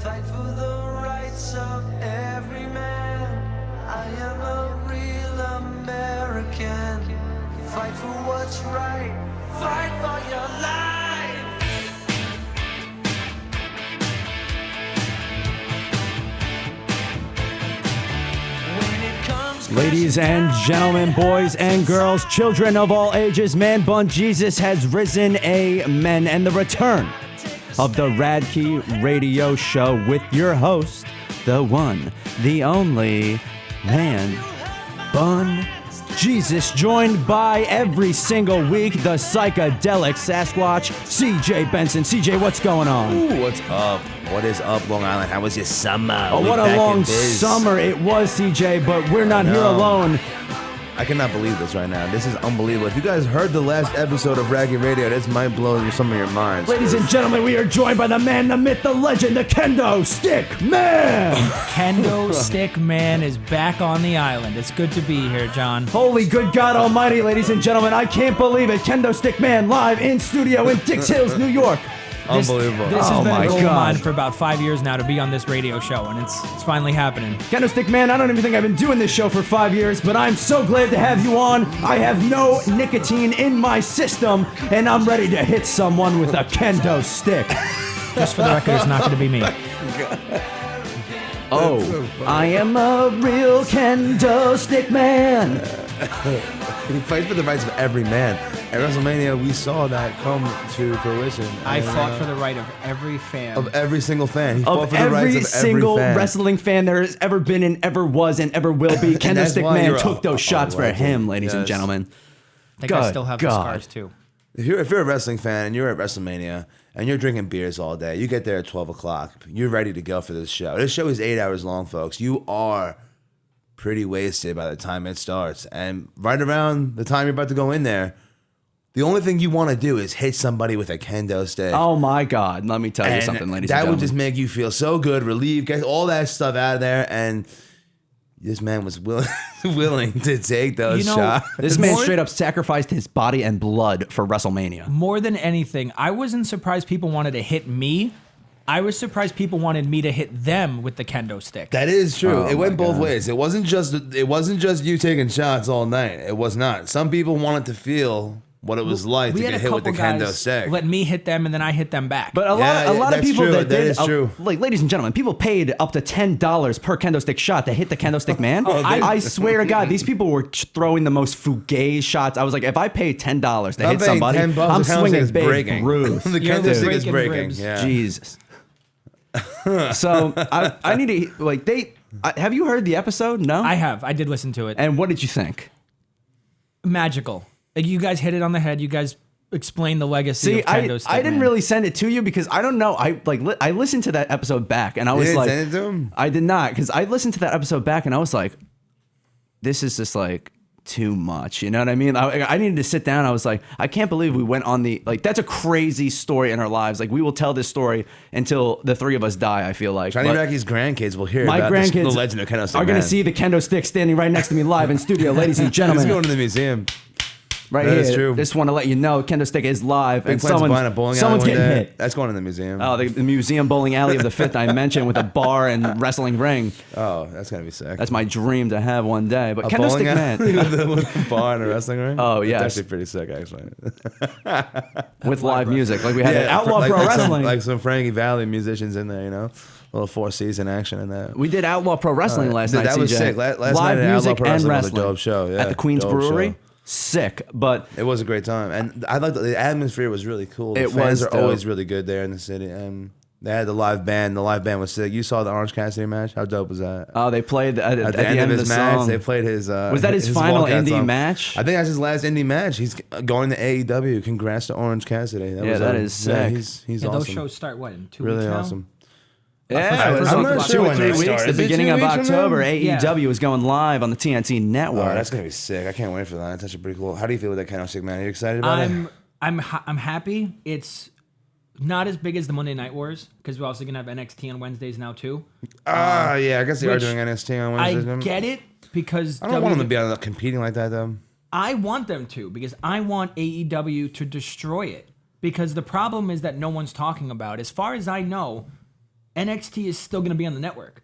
Fight for the rights of every man. I am a real American. Fight for what's right. Fight for your life. Ladies and gentlemen, boys and girls, children of all ages, Manbun, Jesus has risen, amen. And the return of the Radke radio show with your host, the one, the only, Manbun Jesus, joined by every single week, the Psychedelic Sasquatch, CJ Benson. CJ, what's going on? Ooh, what's up? What is up, Long Island? How was your summer? Oh, what a long summer it was, CJ, but we're not here alone. I cannot believe this right now. This is unbelievable. If you guys heard the last episode of Radke Radio, this might blow some of your minds. Ladies and gentlemen, we are joined by the man, the myth, the legend, the KendoStickMan. KendoStickMan is back on the island. It's good to be here, John. Holy good God almighty, ladies and gentlemen. I can't believe it. KendoStickMan live in studio in Dix Hills, New York. Unbelievable. This has been my a goal of God. mine for about 5 years now to be on this radio show, and it's finally happening. KendoStickMan, I don't even think I've been doing this show for 5 years, but I'm so glad to have you on. I have no nicotine in my system, and I'm ready to hit someone with a kendo stick. Just for the record, it's not going to be me. Oh, I am a real KendoStickMan. He fights for the rights of every man. At WrestleMania, we saw that come to fruition. I fought for the right of every fan. Of every single fan. He fought Of for the rights every of single every fan. wrestling fan there has ever been and ever was and ever will be, that's why KendoStickMan you're took those shots for legend. him, ladies and Yes. gentlemen. I think I Good still have the God. scars, too. If you're a wrestling fan and you're at WrestleMania and you're drinking beers all day, you get there at 12 o'clock. You're ready to go for this show. This show is 8 hours long, folks. You are pretty wasted by the time it starts. And right around the time you're about to go in there, the only thing you want to do is hit somebody with a kendo stick. Oh my God! Let me tell you And something, ladies and that gentlemen. would just make you feel so good, relieved, get all that stuff out of there, and this man was willing to take those You know, shots. This man straight up sacrificed his body and blood for WrestleMania. More than anything, I wasn't surprised people wanted to hit me. I was surprised people wanted me to hit them with the kendo stick. That is true. Oh It went my both God. ways. It wasn't just you taking shots all night. It was not. Some people wanted to feel what it was like to we had get a hit with the couple kendo guys stick. let me hit them, and then I hit them back. But a Yeah, lot of that's people true. that That did, is true. like, ladies and gentlemen, people paid up to $10 per kendo stick shot to hit the kendo stick man. I swear to God, these people were throwing the most fugazi shots. I was like, if I pay $10 to I'm hit paying somebody, $10, I'm the kendo swinging stick is big breaking. Ruth. The You're kendo stick is breaking breaking. ribs. Yeah. Jesus. So I need to like have you heard the episode? No, I have. I did listen to it. And what did you think? Magical. Like, you guys hit it on the head. You guys explained the legacy See, of kendo stick. I didn't man. really send it to you because I don't know. I listened to that episode back and I was didn't like, send it to him? I did not, because I listened to that episode back and I was like, this is just like too much. You know what I mean? I needed to sit down. I was like, I can't believe we went on the that's a crazy story in our lives. Like, we will tell this story until the three of us die. I feel like Johnny But Racky's grandkids will hear my about grandkids the legend of kendo stick are going man. to see the kendo stick standing right next to me live in studio, ladies and He's gentlemen. going to the museum. Right That here. is true. Just want to let you know, kendo stick is live, Big and plans of buying a bowling alley someone's one getting day. hit. That's going in the museum. Oh, the museum bowling alley of the Fifth Dimension with a bar and wrestling ring. Oh, that's gonna be sick. That's my dream to have one day. But a kendo bowling stick alley man with a bar and a wrestling ring. Oh, That's yes. actually pretty sick, actually. with live music, like we had at Outlaw like, Pro like Wrestling. like some Frankie Valley musicians in there, you know, a little four-season action in that. We did Outlaw Pro Wrestling last Dude, night. that was CJ. sick. Last live night at Outlaw music Pro and Wrestling was a wrestling dope show. Yeah, at the Queens dope Brewery. show. Sick, but It was a great time, and I liked the atmosphere was really cool. The It fans was are dope. always really good there in the city, and they had the live band. The live band was sick. You saw the Orange Cassidy match? How dope was that? they played at At the end of his the match, song. they played his. Was that his final walkout indie song. match? I think that's his last indie match. He's going to AEW. Congrats to Orange Cassidy. That is sick. He's Yeah, awesome. those shows start, what, in 2 really weeks now? awesome. Yeah, it was I'm like not 2 sure or when 3 they weeks. start. The Is it beginning 2 of weeks from now? October, Yeah. AEW is going live on the TNT network. Oh, that's gonna be sick. I can't wait for that. That's actually pretty cool. How do you feel with that kind of stick, man? Are you excited about it? I'm happy. It's not as big as the Monday Night Wars, because we're also gonna have NXT on Wednesdays now too. Yeah, I guess they are which doing NXT on I Wednesdays. get it, because I don't want them to be out competing like that, though. I want them to, because I want AEW to destroy it. Because the problem is that no one's talking about. As far as I know, NXT is still going to be on the network.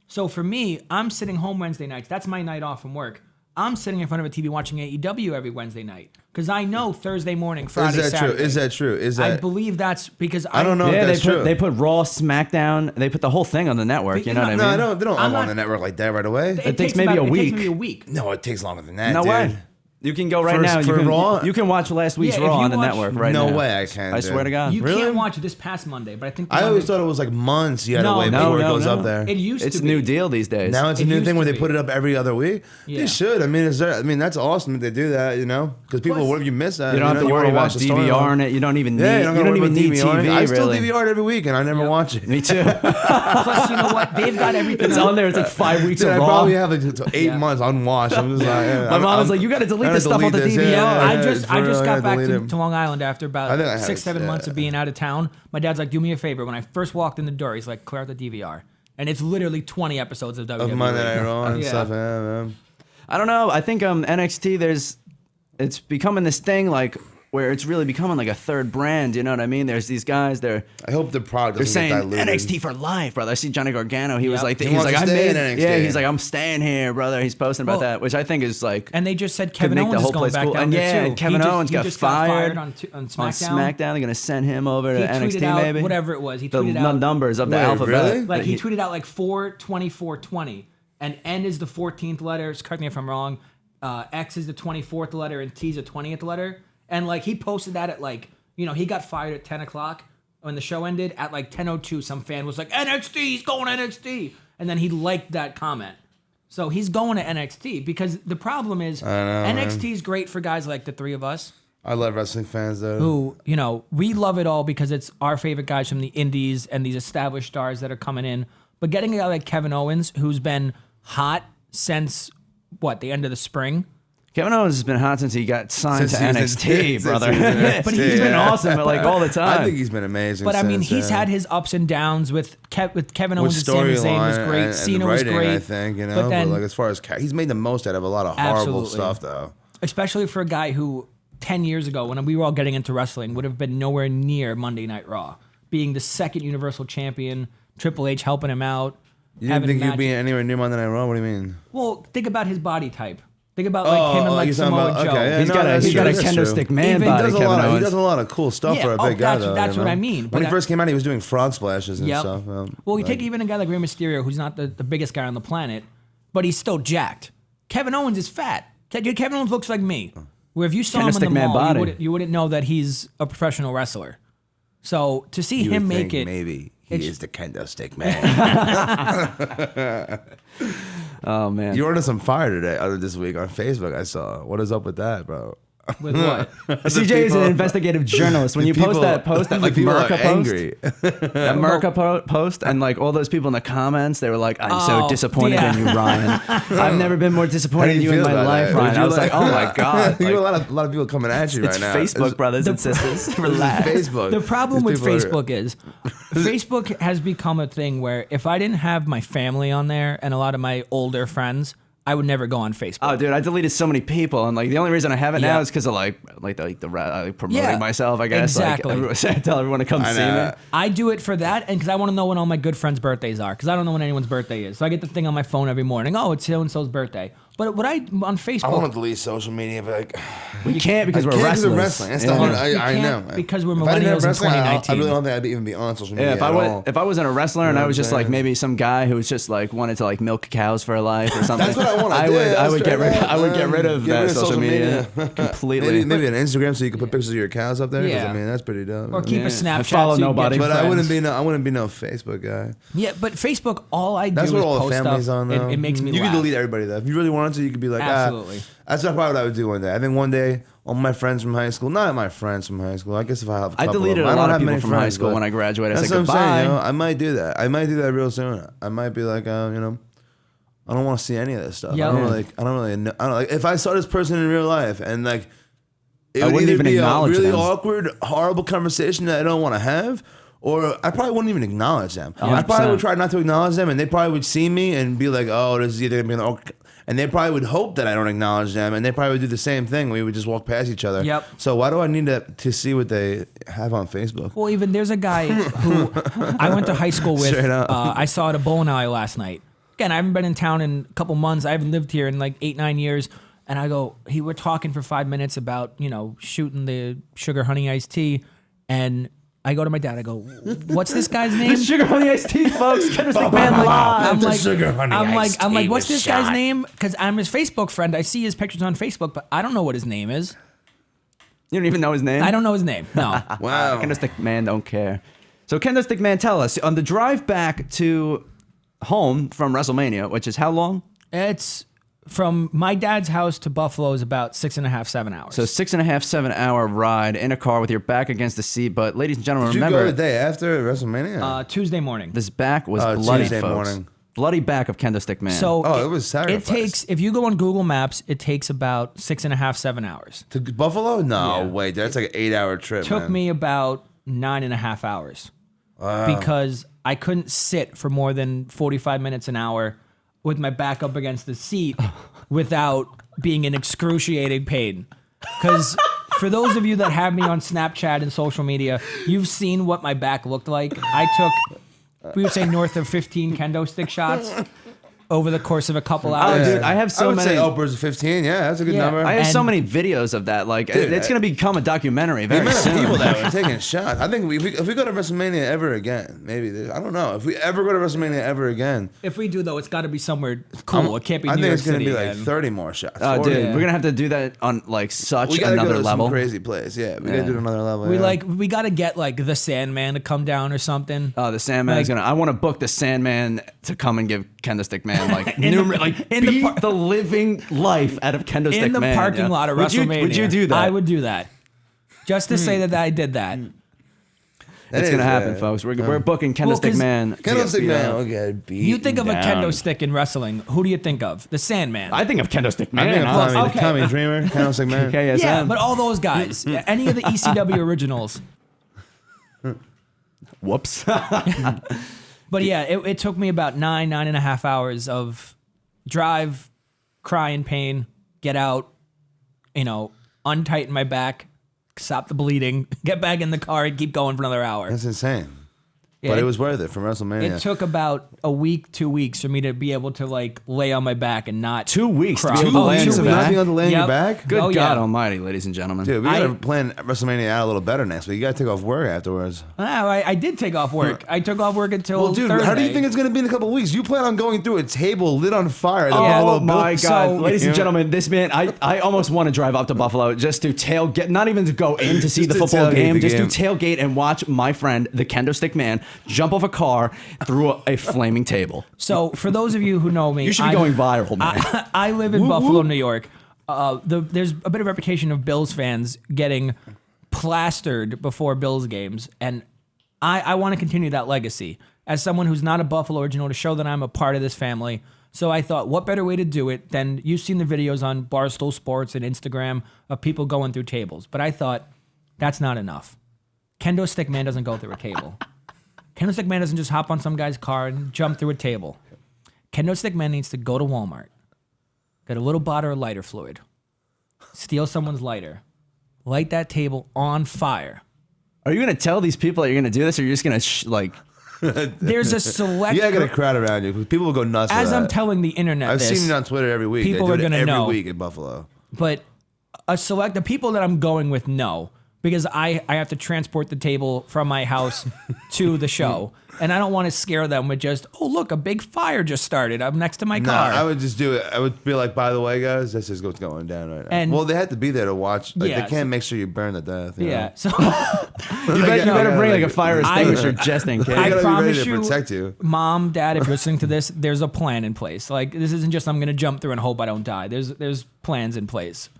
So for me, I'm sitting home Wednesday nights. That's my night off from work. I'm sitting in front of a TV watching AEW every Wednesday night because I know Thursday morning, Friday, Saturday. Is that true? I believe that's because I don't know. Yeah, if that's true. they put Raw, SmackDown. They put the whole thing on the network. You know what I mean? No, they don't I'm go on not- the network like that right away. It takes maybe a It week. takes maybe a week. No, it takes longer than that. No dude. way. You can go right For- now. for You can, Raw? you can watch last week's Yeah, if Raw you on the watch- network right No now. way I can. I swear to God. You Really? can't watch it this past Monday, but I think the I always Monday- thought it was like months you had to No, wait no, before it no, goes no. up there. it used It's to a new be. deal these days. Now it's a It new used thing where to they be. put it up every other week. Yeah. They should. I mean, that's awesome that they do that. You know, because people, Plus- what if you miss that? you don't have to you worry wanna about watch the storyline. DVRing it. You don't even need. Yeah, you don't don't even need DVR. TV. I still really. DVR it every week, and I never watch it. Me too. Plus, you know what? They've got everything. It's on there. It's like 5 weeks Dude, of I Raw. probably have like 8 Yeah. months unwatched. I'm just like, yeah, My mom was like, "You got to delete this stuff off the DVR." I yeah, just for real, got yeah, back delete to, him. to Long Island after I about think I had 6-7 it, months of being out of town. My dad's like, "Do me a favor." When I first walked in the door, he's like, "Clear out the DVR," and it's literally 20 episodes of WWE. Of Monday Night Raw and Yeah. stuff. Yeah, man. I don't know. I think NXT. It's becoming this thing like where it's really becoming like a third brand. You know what I mean? There's these guys. They're I hope the product they're doesn't saying get diluted. NXT for life, brother. I see Johnny Gargano. He was Yep. like, He he's wants like, to I stay made in NXT. Yeah, he's like, I'm staying here, brother. He's posting about Well, that, which I think is like. And they just said could Kevin make Owens the is whole going place back cool. down And there yeah, too. Kevin Owens he got just fired on SmackDown. on SmackDown. They're gonna send him over to He NXT, tweeted out maybe whatever it was. He the tweeted out numbers of the Wait, alphabet. really? like he tweeted out like 4/24/20, and N is the 14th letter. Correct me if I'm wrong. X is the 24th letter, and T is the 20th letter. And like he posted that at like, he got fired at 10 o'clock when the show ended. At like 10:02, some fan was like, NXT, he's going to NXT, and then he liked that comment. So he's going to NXT because the problem is NXT is great for guys like the three of us. I love wrestling fans though. Who, we love it all because it's our favorite guys from the indies and these established stars that are coming in. But getting a guy like Kevin Owens, who's been hot since, the end of the spring? Kevin Owens has been hot since he got signed Since to he was in- NXT, since brother. he was in NXT, But he's been yeah. awesome, like all the time. I think he's been amazing. But I mean, since, he's had his ups and downs with Kevin Owens and Sami Zayn was storyline great. and Cena the was writing, great. I think, But then, like as far as he's made the most out of a lot of horrible Absolutely. stuff, though. especially for a guy who 10 years ago, when we were all getting into wrestling, would have been nowhere near Monday Night Raw, being the second Universal Champion, Triple H helping him out. You didn't having think you'd matches. be anywhere near Monday Night Raw? What do you mean? Well, think about his body type. Think about like him and like you're talking Samoa about- Joe. okay, yeah, He's no, got a that's he's true, got a that's kendo true. stick man Even- He body, does, a Kevin lot of, he Owens. does a lot of cool stuff Yeah, for a big guy, that's though. what I mean. When But he first came out, he was doing frog splashes and Yep. stuff. Well, you take even a guy like Rey Mysterio, who's not the biggest guy on the planet, but he's still jacked. Kevin Owens is fat. Kevin Owens looks like me. Where if you saw him in the KendoStickMan mall, body. you wouldn't know that he's a professional wrestler. So to see You him would make think it, maybe he it's- is the kendo stick man. Oh man. You ordered some fire today, this week on Facebook. I saw. What is up with that, bro? with what? CJ is an investigative journalist. When you post that like people are Merca post, angry. that Merca post, and like all those people in the comments, they were like, "I'm so Oh, disappointed yeah. in you, Ryan. I've never been more How disappointed do in you you in feel my about life, that? Ryan." Would I you was like, "Oh my god." you have Like, a lot of people coming at you it's right now. Facebook, brothers and sisters. Relax. It's Facebook. The problem with These people are- Facebook is Facebook has become a thing where if I didn't have my family on there and a lot of my older friends, I would never go on Facebook. Oh, dude, I deleted so many people, and like the only reason I have it now Yeah. is because of like promoting Yeah, myself. I guess exactly. Like, I tell everyone to come I see know. me. I do it for that, and because I want to know when all my good friends' birthdays are, because I don't know when anyone's birthday is. So I get the thing on my phone every morning. Oh, it's so and so's birthday. But what I on Facebook, I want to delete social media, but like, You can't because I we're can't 'cause wrestlers. of wrestling. That's Yeah. the hard. You I know can't because we're If I didn't have millennials in wrestling, I 2019. really don't think I'd even be on social media. Yeah, if I wasn't a wrestler and know I what was I'm just like saying? maybe some guy who was just like wanted to like milk cows for a life or something. That's what I want to I do. would That's get straight rid up, I would get man. rid of Get that rid of social media completely. Maybe an Instagram so you can put pictures of your cows up there. 'cause, Yeah. I mean, that's pretty dope. or keep Yeah. a Snapchat. I follow so you can get nobody. your But I wouldn't friends. be no Facebook guy. Yeah, but Facebook, all I That's do what is all the post family's stuff. on though. It makes me You laugh. can delete everybody though. If you really wanted to, you could be like, Absolutely. That's probably what I would do one day. I think one day all my friends from high school, not my friends from high school. I guess if I have a I couple deleted of them. a I lot don't of have people many from high friends, school but when I graduated. I That's said what I'm goodbye. saying. I might do that. I might do that real soon. I might be like, I don't want to see any of this stuff. Yeah. I don't really know. I don't like if I saw this person in real life and like it I would wouldn't either even be a acknowledge really them. awkward, horrible conversation that I don't want to have, or I probably wouldn't even acknowledge them. I 100%. probably would try not to acknowledge them, and they probably would see me and be like, "Oh, this is either gonna be and they probably would hope that I don't acknowledge them, and they probably would do the same thing. We would just walk past each other. Yep. So why do I need to see what they have on Facebook? Well, even there's a guy who I went to high school with. Straight up. I saw at a bowling alley last night. Again, I haven't been in town in a couple months. I haven't lived here in like 8-9 years. And I go, we're talking for 5 minutes about, shooting the sugar honey iced tea. And I go to my dad. I go, what's this guy's name? Sugar honey iced tea, folks. KendoStickMan live. I'm like, what's this guy's name? Because I'm his Facebook friend. I see his pictures on Facebook, but I don't know what his name is. You don't even know his name? I don't know his name. No. Wow. KendoStickMan don't care. So KendoStickMan, tell us, on the drive back to home from WrestleMania, which is how long? It's from my dad's house to Buffalo is about 6.5, 7 hours. So 6.5, 7 hour ride in a car with your back against the seat. But ladies and gentlemen, Did you remember go the day after WrestleMania? Tuesday morning. this back was bloody, Tuesday folks. morning. Bloody back of KendoStickMan. So It was sacrifice. It takes, if you go on Google Maps, it takes about 6.5, 7 hours. To Buffalo? No, Yeah. wait, that's like an 8-hour trip. Took man. me about 9.5 hours because I couldn't sit for more than 45 minutes an hour with my back up against the seat without being in excruciating pain. Because for those of you that have me on Snapchat and social media, you've seen what my back looked like. I took, we would say, north of 15 kendo stick shots over the course of a couple hours. dude, I have so I would many. say upwards of 15. Yeah, that's a good Yeah, number. I have so and- many videos of that. Like, Dude, it's going to become a documentary the very amount of soon. people that were taking shots. I think if we go to WrestleMania ever again, maybe I don't know if we ever go to WrestleMania ever again. If we do, though, it's got to be somewhere cool. It can't be I New think York it's gonna City be like again. 30 more shots. Oh, 40. dude, Yeah. we're gonna have to do that on like such We gotta another go to level. some crazy place. Yeah, we gotta do it another level. Yeah. We got to get like the Sandman to come down or something. Oh, the Sandman is Like- gonna. I want to book the Sandman to come and give KendoStickMan like in the beat par- the living life out of KendoStickMan. in the parking lot of WrestleMania. Would you do that? I would do that. Just to say that I did that. That It's is, gonna happen, yeah. folks. We're booking Well, 'cause KendoStickMan. KendoStickMan will get beat. You think of a down. kendo stick in wrestling, who do you think of? The Sandman. I think of KendoStickMan. I think of honestly. Tommy, Okay. Tommy Dreamer, KendoStickMan. KSM. yeah, but all those guys. Any of the ECW originals. Whoops. But yeah, it took me about 9.5 hours of drive, cry in pain, get out, untighten my back, stop the bleeding, get back in the car, and keep going for another hour. That's insane. Yeah, But it was worth it from WrestleMania. It took about a week, 2 weeks for me to be able to like lay on my back and not 2 weeks to cry. be able to lay on your of back? not being able to lay on your Yep. back? Good Oh, God yeah. Almighty, ladies and gentlemen. Dude, we gotta I- plan WrestleMania out a little better next week. You gotta take off work afterwards. I did take off work. I took off work until Well, dude, Thursday. how do you think it's gonna be in a couple of weeks? You plan on going through a table lit on fire? At the Oh Buffalo my Bills? God, So- ladies and gentlemen, this man, I almost want to drive up to Buffalo just to tailgate, not even to go in to see Just the to football tailgate game, the just game. to tailgate and watch my friend, the KendoStickMan, jump off a car through a flaming table. So for those of you who know me, You should be going viral, man. I live in Buffalo, New York. There's a bit of reputation of Bills fans getting plastered before Bills games, and I want to continue that legacy as someone who's not a Buffalo original to show that I'm a part of this family. So I thought, what better way to do it than you've seen the videos on Barstool Sports and Instagram of people going through tables. But I thought, that's not enough. KendoStickMan doesn't go through a table. KendoStickMan doesn't just hop on some guy's car and jump through a table. KendoStickMan needs to go to Walmart, get a little bottle of lighter fluid, steal someone's lighter, light that table on fire. Are you going to tell these people that you're going to do this, or you're just going to There's a select You gotta get a group- crowd around you. People will go nuts. as for I'm that. telling the internet I've this, seen it on Twitter every week. people They are do it gonna every know. week in Buffalo. but the people that I'm going with know because I have to transport the table from my house to the show. And I don't want to scare them with just, oh, look, a big fire just started. I'm next to my No, car. I would just do it. I would be like, by the way, guys, this is what's going down right now. And- well, they have to be there to watch. Like, Yeah, they can't so- make sure you burn to death. You yeah. know? So you better bring like a fire I- extinguisher just in case. I I gotta be ready promise to you, protect you. Mom, Dad, if you're listening to this, there's a plan in place. Like, this isn't just I'm going to jump through and hope I don't die. There's plans in place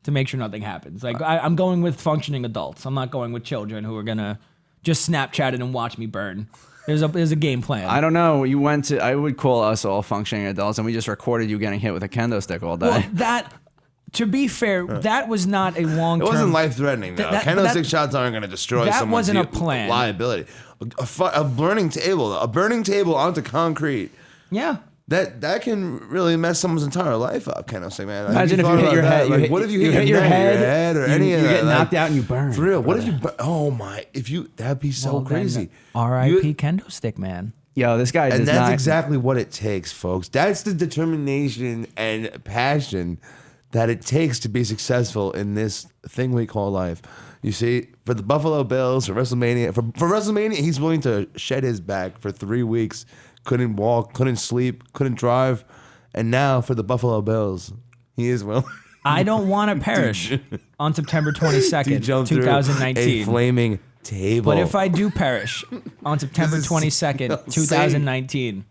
to make sure nothing happens. Like, I'm going with functioning adults. I'm not going with children who are going to just Snapchat it and watch me burn. There's a game plan. I don't know. You went to. I would call us all functioning adults, and we just recorded you getting hit with a kendo stick all day. Well, that, to be fair, that was not a long It term. wasn't life threatening though. That- Kendo that- stick shots aren't going to destroy that someone's wasn't a plan. liability. A burning table onto concrete. Yeah. that can really mess someone's entire life up. KendoStickMan. Like, Imagine if you thought hit about your that? head. Like, what if you hit your head or any you of that? get knocked out and you burn. For real. What if you? Oh my! If you, that'd be so crazy. R.I.P. KendoStickMan. Yo, this guy And does that's not. exactly what it takes, folks. That's the determination and passion that it takes to be successful in this thing we call life. You see, for the Buffalo Bills, for WrestleMania, for WrestleMania, he's willing to shed his back for 3 weeks. Couldn't walk, couldn't sleep, couldn't drive. And now for the Buffalo Bills, he is willing. I don't want to perish on September 22nd, jump through 2019. a flaming table. But if I do perish on September 22nd, 2019,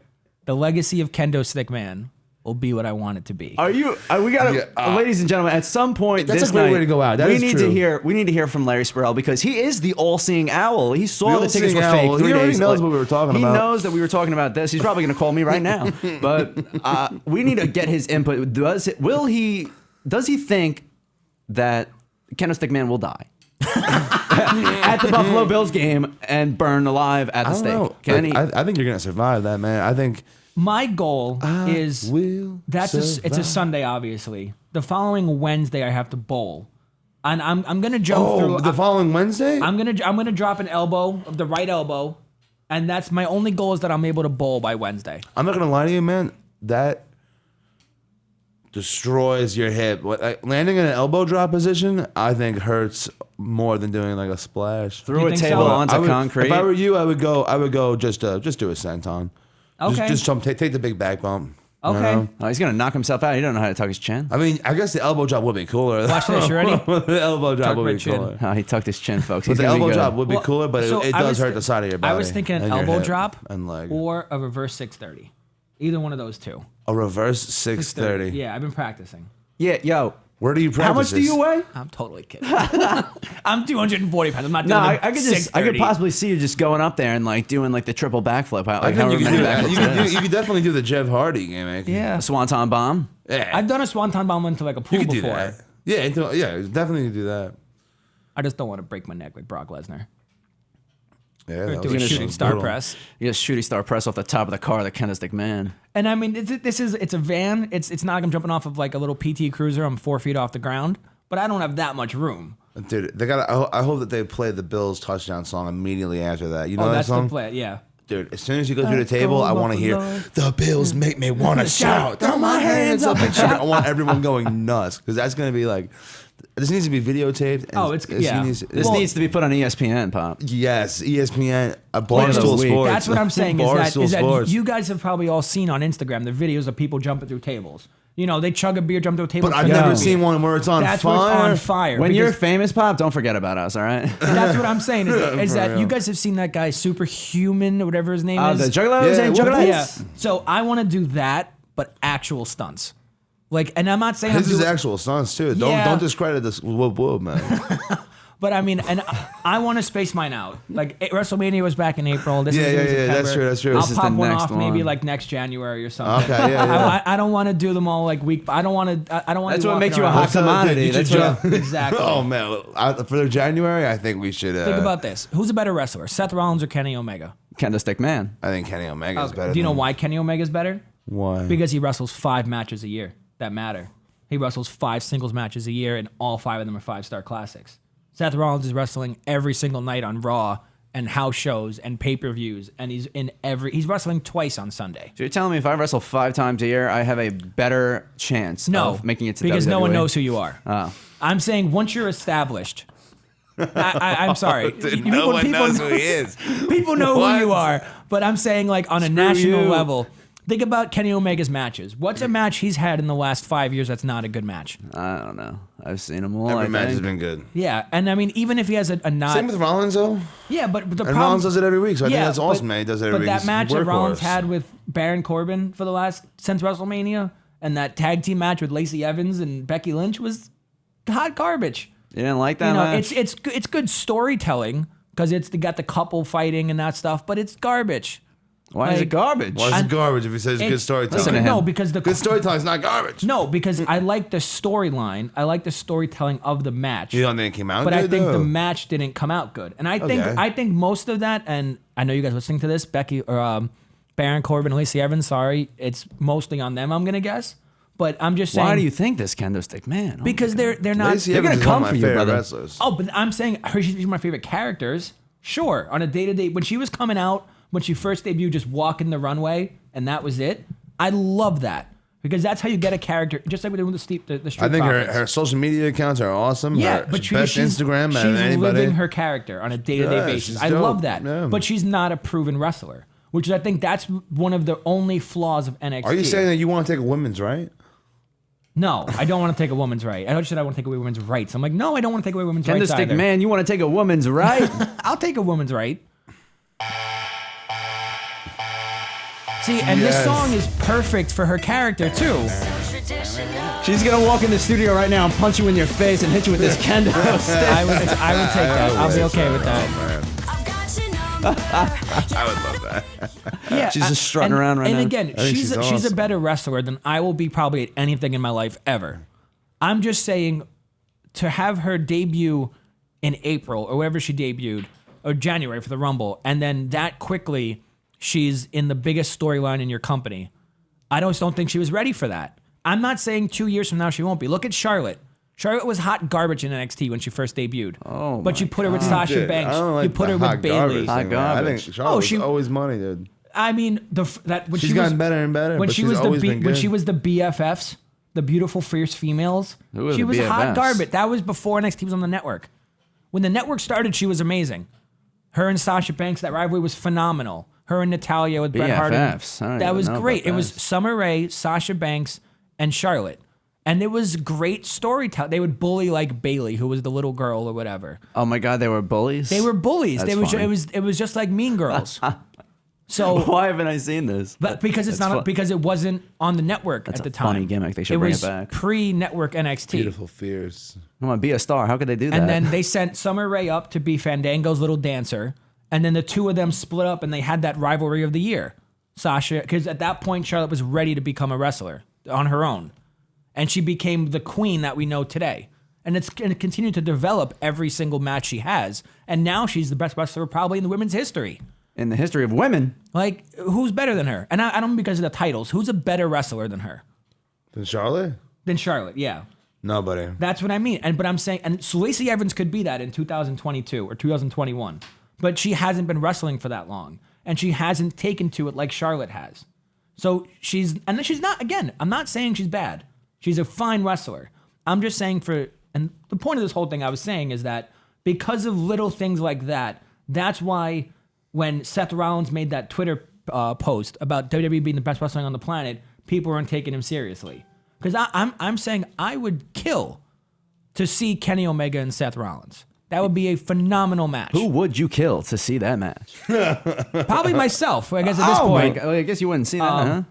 the legacy of KendoStickMan will be what I want it to be. We gotta, ladies and gentlemen, at some point That's this a great night, way to go out. That we is need true. to hear. We need to hear from Larry Spurrell because he is the all-seeing owl. He saw The the tickets were all-seeing fake owl. 3 He already days. knows what we were talking about. He knows that we were talking about this. He's probably gonna call me right now. But we need to get his input. Does he think that KendoStickMan will die at the Buffalo Bills game and burn alive at the I don't stake? know. Can he? I think you're gonna survive that, man. I think My goal is will it's a survive. Sunday, obviously. The following Wednesday, I have to bowl, and I'm gonna jump Oh, through. the following Wednesday. I'm gonna drop an elbow of the right elbow, and that's my only goal is that I'm able to bowl by Wednesday. I'm not gonna lie to you, man. That destroys your hip. Landing in an elbow drop position, I think hurts more than doing like a splash. Threw You a think table so? onto I would- concrete. If I were you, I would go just do a senton. Okay. Just jump, take the big back bump. you Okay. know? Oh, he's gonna knock himself out. He don't know how to tuck his chin. I mean, I guess the elbow drop would be cooler. Watch this, you ready? The elbow drop Tuck would my be chin. cooler. Oh, he tucked his chin, folks. But He's the gonna be elbow good. drop would be Well, cooler, but so it I does was hurt the side of your body. I was thinking an and your elbow hip drop and leg. or a reverse 630. Either one of those two. A reverse 630. Yeah, I've been practicing. Yeah, yo. Where do you practice How much do this? you weigh? I'm totally kidding. I'm 240 pounds. I'm not No, doing I could possibly see you just going up there and like doing like the triple backflip. I Like think however you many could, backflips. you could definitely do the Jeff Hardy gimmick. Yeah. A swanton bomb. Yeah. I've done a swanton bomb into like a pool You could do before. that. Yeah, definitely do that. I just don't want to break my neck like Brock Lesnar. Yeah, Or that do was a so shooting star brutal. press. You just shooting star press off the top of the car, the KendoStickMan. And I mean, it's a van. It's not like I'm jumping off of like a little PT Cruiser. I'm 4 feet off the ground, but I don't have that much room. Dude, they got. I hope that they play the Bills touchdown song immediately after that. You know that That's song? the play. Yeah. Dude, as soon as you go through the table, go I want to hear Buffalo. the Bills make me want to shout, throw my hands up and shout. I want everyone going nuts because that's gonna be like, this needs to be videotaped. And Oh, it's- yeah. This Well- needs to be put on ESPN, Pop. Yes, ESPN, of Barstool those weeks. Sports. That's what I'm saying is Barstool that Sports. you guys have probably all seen on Instagram the videos of people jumping through tables. You know, they chug a beer, jump through a table. But I've chug a never beer. seen one where it's on That's fire. what's on fire. When because you're famous, Pop, don't forget about us, all right? that's what I'm saying is For that real. you guys have seen that guy Superhuman or whatever his name The is. Juggalos Yeah, and what- Juggalos? Yeah. So I want to do that, but actual stunts. Like, and I'm not saying His I'm is doing, actual sons too. Yeah. Don't discredit this whoop whoop, man. but I mean, and I want to space mine out. Like WrestleMania was back in April. This Yeah, is yeah, in yeah, that's September. true, that's true. I'll This is the pop one next off maybe one. like next January or something. Okay, yeah, yeah. I don't want to do them all like week. I don't want to. I don't want. That's what makes you a hot So, dude, commodity. you should That's what. jump- Exactly. Oh man, for their January, I think we should. Think about this. Who's a better wrestler, Seth Rollins or Kenny Omega? KendoStickMan. I think Kenny Omega is better. Do you know than- why Kenny Omega is better? Why? Because he wrestles 5 matches a year that matter. He wrestles 5 singles matches a year, and all 5 of them are 5-star classics. Seth Rollins is wrestling every single night on Raw and house shows and pay-per-views, and he's wrestling twice on Sunday. So you're telling me if I wrestle 5 times a year, I have a better chance of making it to because no one WWE? knows who you are. Oh. I'm saying once you're established. I'm sorry. no one knows who he is. People know What? who you are, but I'm saying like on a Screw national you. level. Think about Kenny Omega's matches. What's a match he's had in the last 5 years that's not a good match? I don't know. I've seen them all. Every I match has think. been good. Yeah, and I mean, even if he has a not, Same with Rollins though. yeah, but the And problem, Rollins does it every week, so I think that's but- awesome, man. He does it every But week. that He's a match that Rollins workhorse. had with Baron Corbin for since WrestleMania, and that tag team match with Lacey Evans and Becky Lynch was hot garbage. You didn't like that You know, match? it's good storytelling because they got the couple fighting and that stuff, but it's garbage. Why is it like- garbage? Why is I'm- it garbage if he says good It's- storytelling? Listen to him. No, because the Good storytelling is not garbage. No, because I like the storyline. I like the storytelling of the match. You don't think it came out but good, I think though? the match didn't come out good. And I Okay. think most of that, and I know you guys listening to this, Becky or Baron Corbin, Lacey Evans, sorry, it's mostly on them, I'm going to guess. But I'm just saying. Why do you think this, KendoStickMan? Oh because they're not. Lacey They're Evans gonna is one come of for my you, favorite brother. wrestlers. Oh, but I'm saying she's one of my favorite characters. Sure, on a day-to-day, when she was coming out, when she first debuted, just walking the runway, and that was it. I love that because that's how you get a character, just like we're doing the Street I think Profits. her social media accounts are awesome. Yeah, her, but best Instagram she's and anybody. living her character on a day-to-day Yeah, basis. she's I dope. love that. Yeah. But she's not a proven wrestler, which is, I think that's one of the only flaws of NXT. Are you saying that you want to take a women's right? No, I don't want to take a woman's right. I said I want to take away women's rights. I'm like, no, I don't want to take away women's rights either. KendoStickMan, you want to take a woman's right? I'll take a woman's right. See, and this Yes. song is perfect for her character too. She's gonna walk in the studio right now and punch you in your face and hit you with this kendo stick. I would take that. I'll be okay with that. I would love that. Yeah, She's just strutting around right and now. again, think she's she's a awesome. better wrestler than I will be probably at anything in my life ever. I'm just saying, to have her debut in April or wherever she debuted, or January for the Rumble, and then that quickly she's in the biggest storyline in your company. I just don't think she was ready for that. I'm not saying 2 years from now she won't be. Look at Charlotte. Charlotte was hot garbage in NXT when she first debuted. Oh, but you put her with Sasha Dude, Banks. I don't like You put the her hot with Bailey. garbage Hot thing, man. I garbage. think Charlotte she- was always money, dude. I mean, that when She's she gotten was better and better, when but she she's was always been when good. she was the BFFs, the beautiful fierce females. Who are She the was hot BFFs? garbage. That was before NXT was on the network. When the network started, she was amazing. Her and Sasha Banks, that rivalry was phenomenal. Her and Natalia with Bret Hart. BFFs. I don't That even was know great. about It was that. Summer Rae, Sasha Banks, and Charlotte. And it was great storytelling. They would bully like Bailey, who was the little girl or whatever. Oh my God, they were bullies. They were bullies. That's They was funny. it was just like Mean Girls. So Why haven't I seen this? but because it's That's not fu- because it wasn't on the network That's at the a time. funny gimmick. They should it bring was it back. pre-network NXT. Beautiful fears. I want to be a star. How could they do that? And then they sent Summer Rae up to be Fandango's little dancer, and then the two of them split up, and they had that rivalry of the year. Sasha, because at that point Charlotte was ready to become a wrestler on her own, and she became the queen that we know today. And it's going to continue to develop every single match she has, and now she's the best wrestler probably in the women's history. in the history of women, Like, who's better than her? And I don't mean because of the titles. Who's a better wrestler than her? Then Charlotte? Than Charlotte, yeah. Nobody. That's what I mean. But I'm saying, and so Lacey Evans could be that in 2022 or 2021, but she hasn't been wrestling for that long, and she hasn't taken to it like Charlotte has. So she's not, again, I'm not saying she's bad. She's a fine wrestler. I'm just saying and the point of this whole thing I was saying is that because of little things like that, that's why when Seth Rollins made that Twitter post about WWE being the best wrestling on the planet, people weren't taking him seriously. Because I'm saying I would kill to see Kenny Omega and Seth Rollins. That would be a phenomenal match. who would you kill to see that match? Probably myself, I guess at this Oh my point. God. Well, I guess you wouldn't see that, huh?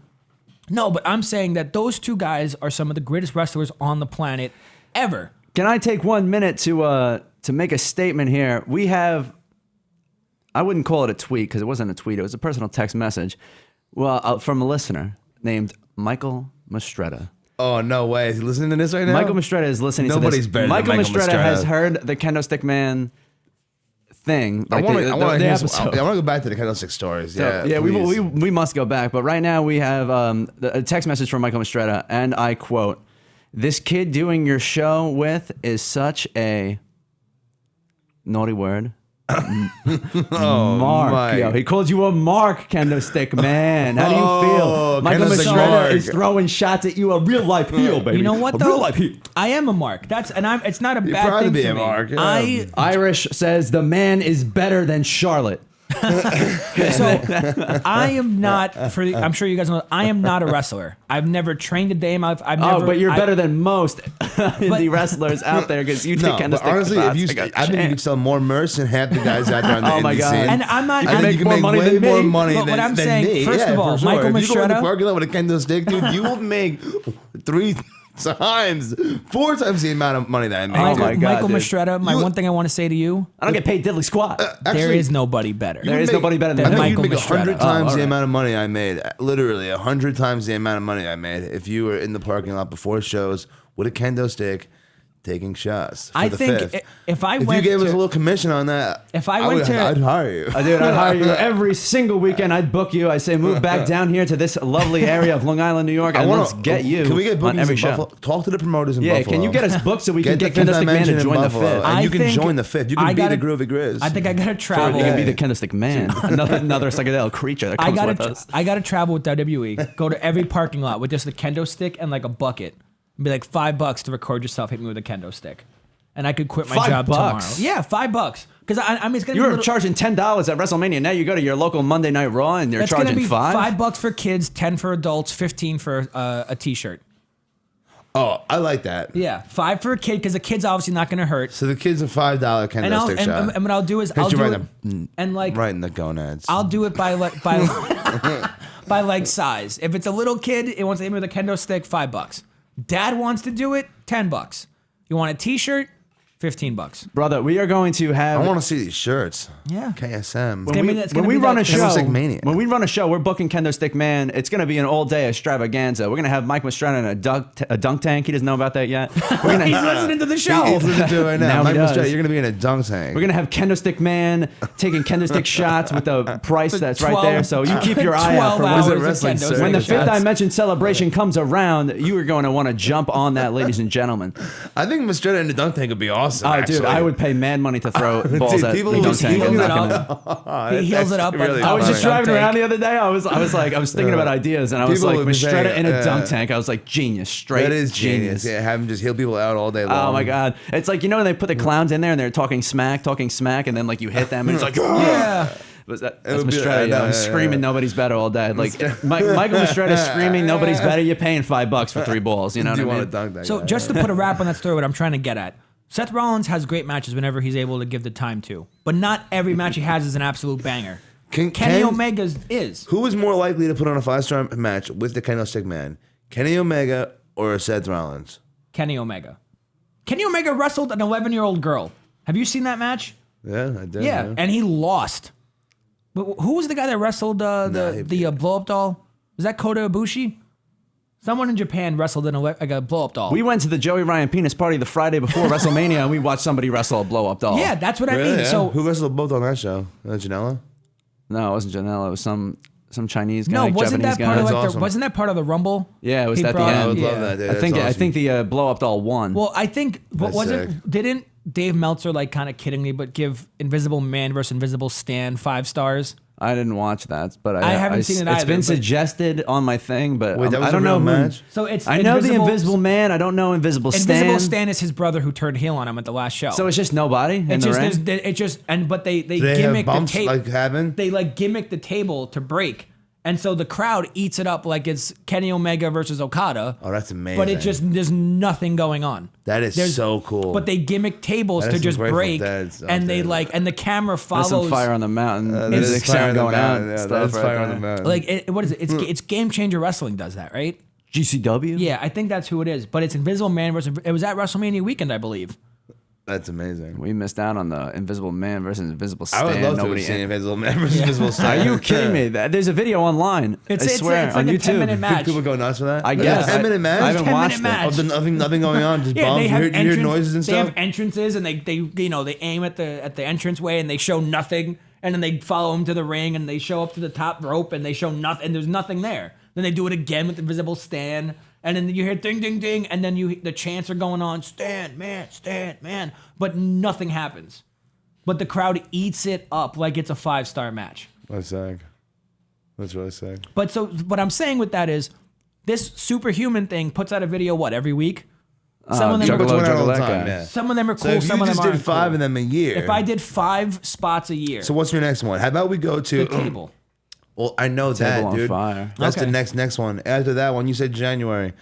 No, but I'm saying that those two guys are some of the greatest wrestlers on the planet ever. Can I take 1 minute to make a statement here? We have, I wouldn't call it a tweet because it wasn't a tweet. It was a personal text message. Well, from a listener named Michael Mastretta. Oh, no way. Is he listening to this right now? Michael Mastretta is listening Nobody's to this. better than Michael Michael Mastretta has Mastretta. heard the KendoStickMan thing. I like want the to episode. go back to the KendoStick stories. So, Yeah, we please. must go back. But right now we have a text message from Michael Mastretta, and I quote, "This kid doing your show with is such a naughty word." Mark. my. Yo, he called you a mark, KendoStickMan. How do you feel? Michael KendoStick Mastretta Mark. is throwing shots at you. A real life heel, baby. You know what A though? real life heel. I am a mark. It's not a You're bad proud to thing be to a me. mark, yeah. Irish says the man is better than Charlotte. So I am not I'm sure you guys know I am not a wrestler. I've never trained a dame. I've never. Oh, but you're better than most indie wrestlers out there because you No, take but honestly, if you, I think you could sell more merch than half the guys out there on the Oh my indie God. scene. And I'm not. I think make you can more make money way than me. more money But than, what I'm than saying, me. first Yeah, of all, for sure. Michael if you go in the Mastretta- parking lot with a kendo stick, dude, you will make 4 times the amount of money that I make. Oh my God, Michael dude. Mastretta. My one thing I want to say to you: I don't get paid diddly squat. there Actually, is nobody better. There is make- nobody better than I him. think Michael you'd make 100 Mastretta. times Oh, the all amount of money I made. Literally 100 times the amount of money I made if you were in the parking lot before shows with a kendo stick, taking shots. For I the think fifth. if I If went you gave to, us a little commission on that, If I went to- I'd hire you. Dude, I'd hire you every single weekend. I'd book you. I say, move back down here to this lovely area of Long Island, New York, and let's get you Can we get on bookings every in show. Buffalo? Talk to the promoters in Yeah, Buffalo. can you get us booked so we can get the KendoStickMan Dimension to in join the Buffalo, fifth? and you I can think join the fifth. You can I be gotta- the Groovy Grizz. I think I gotta You travel. can be the KendoStickMan, another psychedelic creature that comes with us. I gotta travel with WWE. Go to every parking lot with just a kendo stick and like a bucket. And be like $5 to record yourself. Hit me with a kendo stick, and I could quit my job tomorrow. $5? Yeah, $5. Because I mean, it's gonna You be were a little, charging $10 at WrestleMania. Now you go to your local Monday Night Raw and you're It's gonna charging be $5. $5 for kids, 10 for adults, 15 for a T-shirt. Oh, I like that. Yeah, 5 for a kid because the kid's obviously not gonna hurt. So the kid's a $5 And I'll KendoStick shot. and what I'll do is I'll Hit you do right it in and like right in the gonads. I'll do it by like by like size. If it's a little kid, it wants to hit me with a kendo stick, $5. Dad wants to do it, $10. You want a T-shirt, $15. Brother, we are going to have. I want to see these shirts. Yeah. KSM. It's gonna be that- when we run a show, KendoStickMania. when we run a show, we're booking KendoStickMan. It's going to be an all-day extravaganza. We're going to have Mike Mastrana in a dunk tank. He doesn't know about that yet. We're gonna, He's listening to the show. He's listening to it right now. Now he Mike does. Mustrate, you're going to be in a dunk tank. we're going to have KendoStickMan taking KendoStick shots with the price that's right 12 there. So you keep your eye out 12 for hours when, of wrestling kendo circus. when the stick Fifth shots. Dimension celebration comes around. You are going to want to jump on that, ladies and gentlemen. I think Mustrate in the dunk tank would be awesome. Oh, actually. dude, I would pay mad money to throw balls Dude, at people the who dunk just tank. heal I'm it not up. gonna- He heals it up. Really I was just Dunk driving around tank. the other day. I was thinking about ideas, and I was People like, would be Mastretta saying, in a dunk yeah. tank. I was like, genius, straight That is genius. genius. Yeah, have him just heal people out all day long. Oh my god, it's like, you know when they put the clowns in there and they're talking smack, and then like you hit them and it's like, Yeah. Was that, It that's would be- Mastretta, no, yo, yeah, screaming, yeah. nobody's better all day. Like Michael Mastretta screaming, nobody's better. You're paying $5 for 3 balls. You know Do you what I want mean? to dunk that So guy? just to put a wrap on that story, what I'm trying to get at. Seth Rollins has great matches whenever he's able to give the time to. But not every match he has is an absolute banger. Kenny Omega's is. Who is more likely to put on a 5-star match with the KendoStickMan? Kenny Omega or Seth Rollins? Kenny Omega. Kenny Omega wrestled an 11-year-old girl. Have you seen that match? Yeah, I did. Yeah, and he lost. But who was the guy that wrestled the blow-up doll? Was that Kota Ibushi? Someone in Japan wrestled in like a blow-up doll. We went to the Joey Ryan penis party the Friday before WrestleMania, and we watched somebody wrestle a blow-up doll. yeah, that's what I Really? mean. Yeah. So who wrestled both on that show? Janela? No, it wasn't Janela. It was some Chinese guy, no, like wasn't Japanese that part guy. of like That's awesome. wasn't that part of the Rumble? Yeah, it was He at the brought- end. I would yeah. love that. Dude. I think That's awesome. the blow-up doll won. Well, I think what That's wasn't sick. didn't Dave Meltzer like kind of kiddingly, but give Invisible Man versus Invisible Stan 5 stars? I didn't watch that, but I haven't seen it It's either, been but- suggested on my thing, but Wait, that was I don't a real know who. match? So it's I know the Invisible Man. I don't know Invisible Stan. Invisible Stan is his brother who turned heel on him at the last show. So it's just nobody in it the just ring. it just but they Do they have gimmick the bumps tape. like having? They like gimmick the table to break. And so the crowd eats it up like it's Kenny Omega versus Okada. Oh, that's amazing. But it just there's nothing going on. That is There's- so cool. But they gimmick tables That to is just some great break, that's- and they okay. like, and the camera There's follows. some fire on the mountain. That Music is fire on sound the going out. mountain. Yeah, Stuff that is right fire on there. the mountain. Like what is it? It's Game Changer Wrestling does that, right? GCW. Yeah, I think that's who it is. But it's Invisible Man versus. It was at WrestleMania weekend, I believe. That's amazing. We missed out on the Invisible Man versus Invisible I Stan. would love to Nobody have seen in- Invisible Man versus Invisible Are Stan. you kidding me? There's a video online. It's I swear it's on like a YouTube. 10-minute match. People go nuts for that? I That's guess. a 10-minute match? I haven't 10-minute watched match. Of nothing going on, just Yeah, bombs. they have You hear noises and They stuff? have entrances, and they they aim at the entranceway, and they show nothing, and then they follow them to the ring, and they show up to the top rope, and they show nothing, and there's nothing there. Then they do it again with Invisible Stan, and then you hear ding ding ding, and then the chants are going on, Stan man, but nothing happens. But the crowd eats it up like it's a 5-star match. That's sick. That's really sick. But so what I'm saying with that is, this superhuman thing puts out a video every week. Some of them Juggalo, Puts one out all the Juggalo time, guy. yeah. Some of them are cool. So if some you of them just did aren't 5 cool. of them a year. If I did 5 spots a year, So what's your next one? How about we go to... the table. Well, I know Table that, on dude. fire. That's Okay. the next one. After that one, you said January.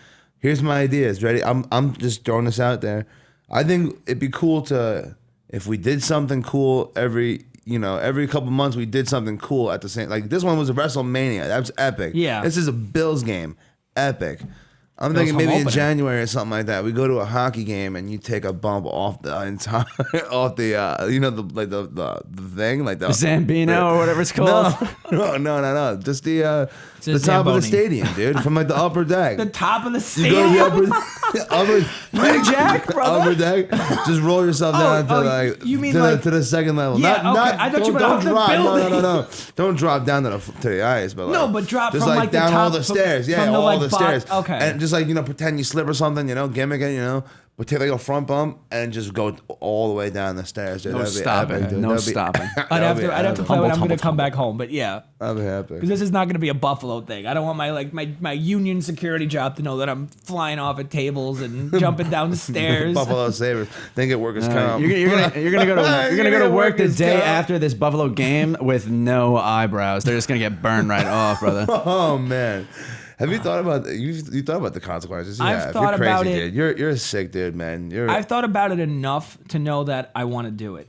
Here's my ideas. Ready? I'm just throwing this out there. I think it'd be cool to, if we did something cool every couple months, we did something cool at the same. Like this one was a WrestleMania. That's epic. Yeah. This is a Bills game. Epic. I'm Bills thinking home maybe in opener. January or something like that. We go to a hockey game and you take a bump off the entire, off the, the thing like the Zambino or whatever it's called. No. Just the a top of the Zamboni. stadium, dude, from like the upper deck. The top of the You go to stadium. the upper. New jack, brother. Upper deck. Just roll yourself down to you mean to the second level. Yeah, okay. I thought you meant off the drop. building. No. Don't drop down to the ice, but No, like, but drop just from, like like, the down top, all the from- stairs. Yeah, from the, all like, the bot- stairs. okay. And just like pretend you slip or something. Gimmick it. But take like a front bump and just go all the way down the stairs. Dude. No That'd be stopping. epic, dude. No That'd be- stopping. I'd have to play when I'm Humble, going to come humble. back home. But yeah, That'd be epic. because this is not going to be a Buffalo thing. I don't want my union security job to know that I'm flying off at tables and jumping down the stairs. Buffalo Sabres. They get workers comp. You're gonna go to work the Workers' day comp. after this Buffalo game with no eyebrows. They're just gonna get burned right off, brother. Oh man. Have you thought about you thought about the consequences? I've Yeah, thought you're crazy, about it. dude. You're a sick dude, man. I've thought about it enough to know that I want to do it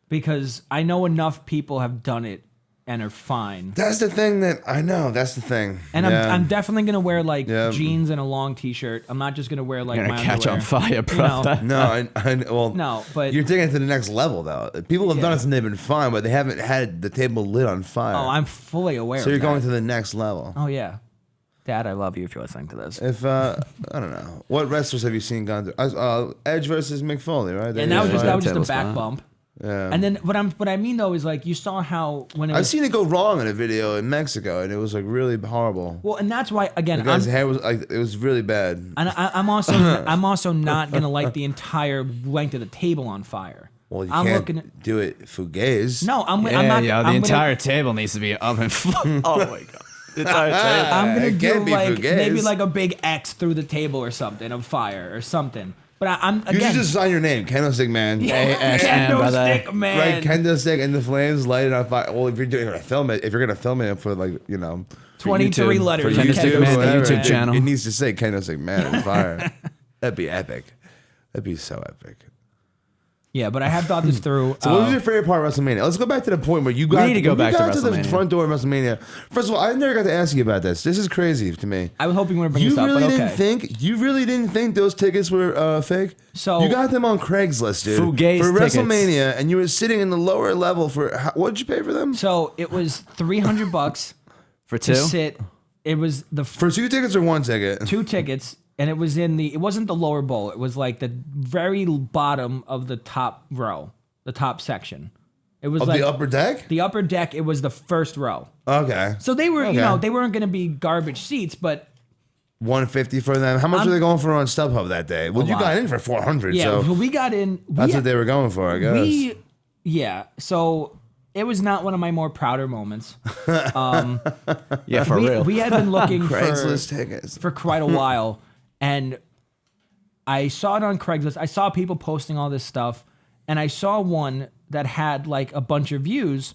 because I know enough people have done it and are fine. That's the thing that I know. That's the thing. And Yeah. I'm definitely gonna wear like Yeah. jeans and a long t-shirt. I'm not just gonna wear like You're gonna my catch underwear. on fire, You know, brother. No, well, No, but- you're taking it to the next level, though. People have done Yeah. it and they've been fine, but they haven't had the table lit on fire. Oh, I'm fully aware. so of you're that. going to the next level. Oh yeah, Dad, I love you if you're listening to this. If I don't know, what wrestlers have you seen gone through? Edge versus Mick Foley, right? And that was just a Table's back fine. bump. Yeah. And then what I mean though is like you saw how when it I've was seen it go wrong in a video in Mexico, and it was like really horrible. well, and that's why again The guy's I'm, hair was like it was really bad. and I'm also not gonna light the entire length of the table on fire. Well, you I'm can't looking at, do it fugaze. no, I'm Yeah, not. yo, the I'm entire table needs to be up and flow. Oh my god, the entire table. I'm gonna It do can't be like fugaze. maybe like a big X through the table or something of fire or something. But I'm You again. should just sign your name, KendoStickMan. ASM, brother. KendoStickMan. Right, KendoStick and the flames light it on fire. Well, if you're gonna film it for like 23 YouTube. letters. For of YouTube, KendoStickMan. man, the whatever, YouTube channel. It needs to say KendoStickMan on fire. That'd be epic. That'd be so epic. Yeah, but I have thought this through. So what was your favorite part of WrestleMania? Let's go back to the point where you got, need to go when back you to got to the WrestleMania. front door of WrestleMania. First of all, I never got to ask you about this. This is crazy to me. I was hoping you were going to bring You this up, really but didn't okay. think? You really didn't think those tickets were fake? So- you got them on Craigslist, dude, Fugazi for tickets. WrestleMania, and you were sitting in the lower level for. What did you pay for them? So it was $300 For to two. sit. It was the For 2 tickets or 1 ticket? 2 tickets, and it was it wasn't the lower bowl. It was like the very bottom of the top row, the top section. It was Of like the upper deck? the upper deck. It was the first row. Okay. So they were, Okay. they weren't going to be garbage seats, but $150 for them. How much were they going for on StubHub that day? Well, you lot. got in for $400, yeah, so so we got in. that's what they were going for, I guess. So it was not one of my more prouder moments. Yeah, for real. We had been looking Craigslist tickets. for quite a while, and I saw it on Craigslist. I saw people posting all this stuff, and I saw one that had like a bunch of views,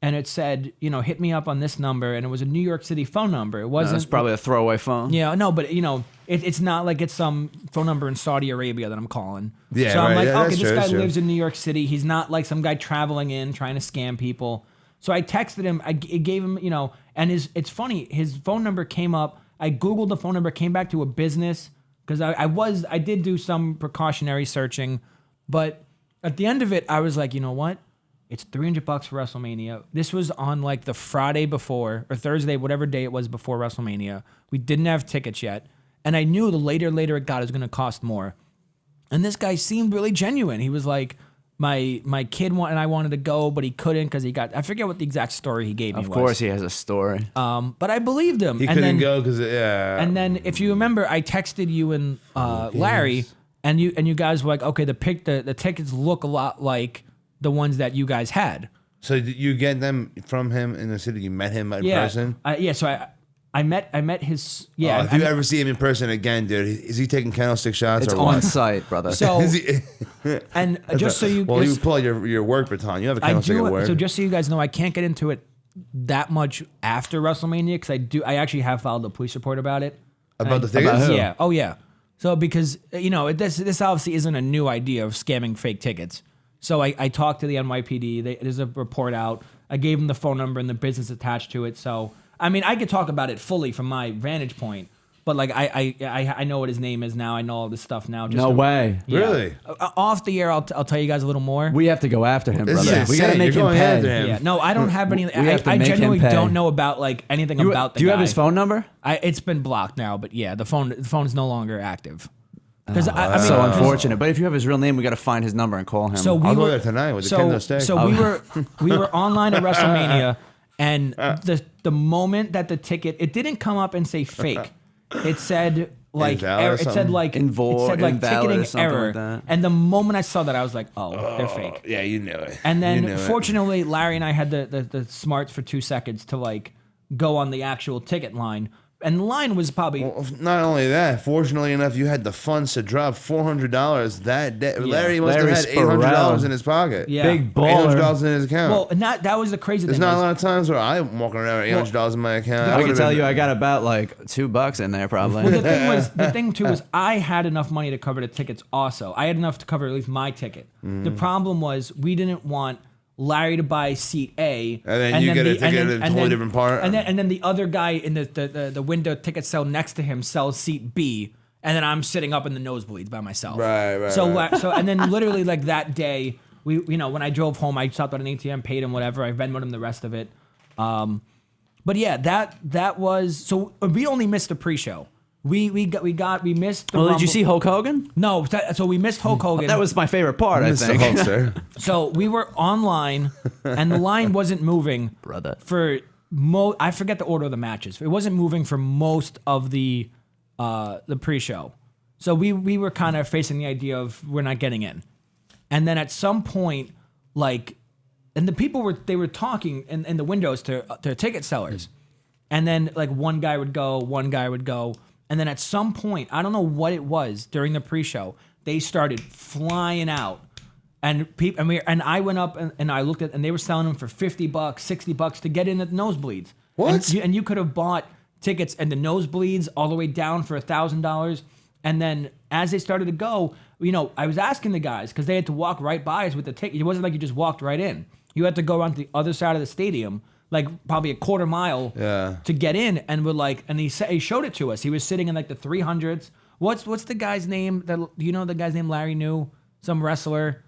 and it said, hit me up on this number, and it was a New York City phone number. It wasn't. That's probably a throwaway phone. Yeah, no, but it's not like it's some phone number in Saudi Arabia that I'm calling. Yeah, so I'm right. like, Yeah, okay, that's this true, guy that's true. lives in New York City. He's not like some guy traveling in trying to scam people. So I texted him. I gave him, and it's funny. His phone number came up. I googled the phone number, came back to a business because I did do some precautionary searching, but at the end of it, I was like, you know what? It's $300 for WrestleMania. This was on like the Friday before or Thursday, whatever day it was before WrestleMania. We didn't have tickets yet. And I knew the later it got, it was going to cost more. And this guy seemed really genuine. He was like, my kid and I wanted to go, but he couldn't because I forget what the exact story he gave me was. Of course, he has a story. But I believed him. He and couldn't then, go because, yeah. And then if you remember, I texted you and Larry, and you guys were like, okay, the tickets look a lot like the ones that you guys had. So did you get them from him in the city? You met him in person? So I met his. Yeah. Oh, if you ever see him in person again, dude, is he taking candlestick shots It's or on what? site, brother. So Is he- and just so you. well, you just- pull out your work baton. You have a I candlestick do. at work. So just so you guys know, I can't get into it that much after WrestleMania because I actually have filed a police report about it. About the About tickets? who? Yeah. Oh yeah. So because this obviously isn't a new idea of scamming fake tickets. So I talked to the NYPD. There's a report out. I gave them the phone number and the business attached to it. So I mean, I could talk about it fully from my vantage point. But like I know what his name is now. I know all this stuff now. No way. Yeah. Really? Off the air, I'll tell you guys a little more. We have to go after him, This is brother. We gotta insane. make You're him going pay. after him. Yeah. No, I don't have any. have to I make him genuinely pay. don't know about like anything about the Do you guy. have his phone number? It's been blocked now, but yeah, the phone is no longer active. Because I mean, So unfortunate. But if you have his real name, we got to find his number and call him. So we I'll go were there tonight with the so, kendo stick. So we were online at WrestleMania, and the moment that the ticket, it didn't come up and say fake. It said like Invalid or error, it said something? like Invalid ticketing or something error. like that. And the moment I saw that, I was like, oh, they're fake. Yeah, you knew it. And You knew then it. fortunately, Larry and I had the smarts for 2 seconds to like go on the actual ticket line. And the line was probably Well, not only that, fortunately enough, you had the funds to drop $400 that day. Larry must Larry have had $800 Sparrow. in his pocket. Yeah. Big baller. $800 in his account. well, and that was the crazy There's thing. not a was- lot of times where I'm walking around with $800 in my account. I can would've tell been- you, I got about like $2 in there probably. the thing too was I had enough money to cover the tickets also. I had enough to cover at least my ticket. The problem was we didn't want Larry to buy seat A, And then you get a ticket at a totally different part. and then the other guy in the window ticket cell next to him sells seat B, and then I'm sitting up in the nosebleeds by myself. Right, So right. so and then literally like that day, when I drove home, I stopped at an ATM, paid him whatever, I Venmoed him the rest of it. But yeah, that was so we only missed the pre-show. We missed the Well, did Rumble. you see Hulk Hogan? No, so we missed Hulk Hogan. That was my favorite part, I Mr. think. Hulkster. So we were online, and the line wasn't moving, Brother. For I forget the order of the matches. It wasn't moving for most of the pre-show. So we were kind of facing the idea of we're not getting in, and then at some point, like, and the people were talking in the windows to ticket sellers, and then like one guy would go. And then at some point, I don't know what it was during the pre-show, they started flying out, and I went up and I looked at, and they were selling them for $50, $60 to get in at the nosebleeds. What? And you could have bought tickets and the nosebleeds all the way down for $1,000. And then as they started to go, I was asking the guys because they had to walk right by us with the ticket. It wasn't like you just walked right in. You had to go around to the other side of the stadium, like probably a quarter mile to get in, and we're like, and he showed it to us. He was sitting in like the 300s. What's the guy's name? Do you know the guy's name? Larry knew, some wrestler.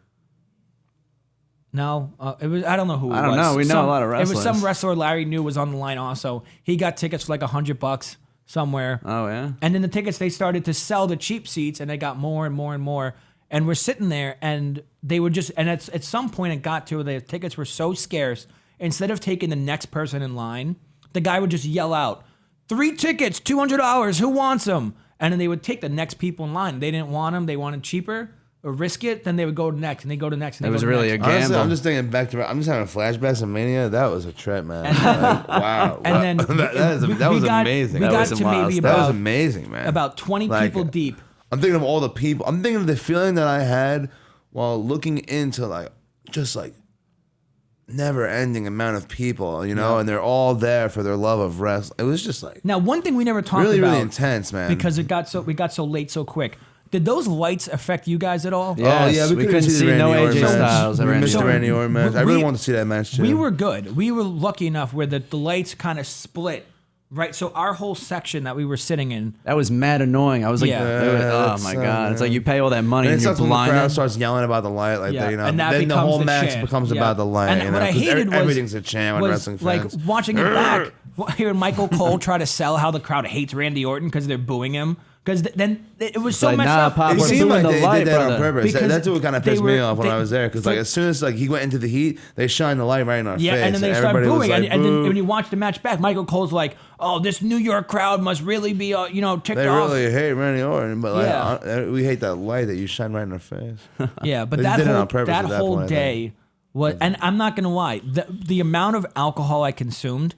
No, it was. I don't know who. It I don't was. know. We know a lot of It was wrestlers. some wrestler Larry knew was on the line also. He got tickets for like $100 somewhere. Oh, yeah? And then the tickets, they started to sell the cheap seats, and they got more and more and more. And we're sitting there, and they would just, and at some point it got to the tickets were so scarce. Instead of taking the next person in line, the guy would just yell out, 3 tickets, $200, who wants them? And then they would take the next people in line. They didn't want them, they wanted cheaper or risk it, then they would go to next, and they go to next, and they It go was to really next. a Honestly, gamble. I'm just thinking back to. I'm just having flashbacks of Mania. That was a trip, man. Like, wow. And then that was amazing. We That got was to maybe That was about, amazing, man. about 20 Like, people deep. I'm thinking of all the people. I'm thinking of the feeling that I had while looking into just never-ending amount of people, and they're all there for their love of wrestling. It was just like Now, one thing we never talked really, about, really intense, man. because we got so late so quick. Did those lights affect you guys at all? Yes, oh yeah, we couldn't see no Randy AJ Orton match. Styles. We missed the So, Randy Orton match. I we- really wanted to see that match too. We were good. We were lucky enough where the lights kind of split, right? So our whole section that we were sitting in, That was mad annoying. I was like, Yeah. oh that's, my God. It's like you pay all that money And and it you're sucks when the crowd blinded. starts yelling about the light, like yeah, that, and that then becomes the whole the match chant. becomes Yeah. about the light. And what I 'cause hated was everything's a chant when wrestling fans. like watching it back, hearing Michael Cole try to sell how the crowd hates Randy Orton because they're booing him. Because then it was so like, messed nah, up. Pop, It we're seemed doing like the they light, did that on brother. purpose. Because That's what kind of pissed me off when they- I was there. Because as soon as he went into the heat, they shined the light right in our face. Yeah, and then they started everybody was booing, like, and then "Boo." when you watch the match back, Michael Cole's like, "Oh, this New York crowd must really be, ticked They off." really hate Randy Orton, but Yeah. we hate that light that you shine right in our face. Yeah, but They that did it whole on purpose that at that whole point, I think. day was, and I'm not gonna lie, the amount of alcohol I consumed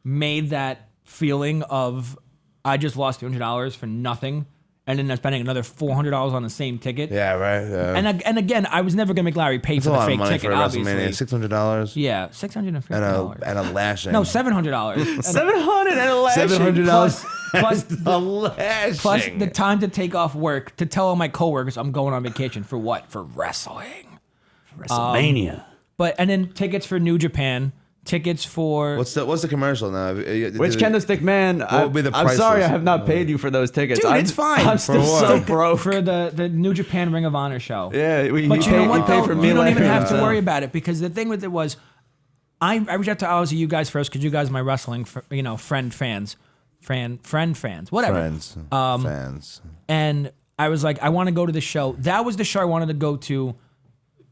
made that feeling of I just lost $200 for nothing, and then I'm spending another $400 on the same ticket. Yeah, right. Yeah. And again, I was never gonna make Larry pay It's for a the lot of fake money ticket. for a Obviously, WrestleMania. $600 yeah, $650. and a lashing. No, $700. $700 and a lashing. $700 Plus a lashing. plus the time to take off work to tell all my coworkers I'm going on vacation for what? For wrestling. WrestleMania. But and then tickets for New Japan, tickets for What's the commercial now? Which KendoStickMan? would be the I'm price sorry, I list? have not paid you for those tickets. Dude, I'm, it's fine. I'm still For so what? broke. for the New Japan Ring of Honor show. Yeah, But you know what pay though? for me You don't even later. have to worry about it because the thing with it was, I reached out to obviously you guys first because you guys are my wrestling friend fans, whatever. Friends, fans. And I was like, I want to go to the show. That was the show I wanted to go to.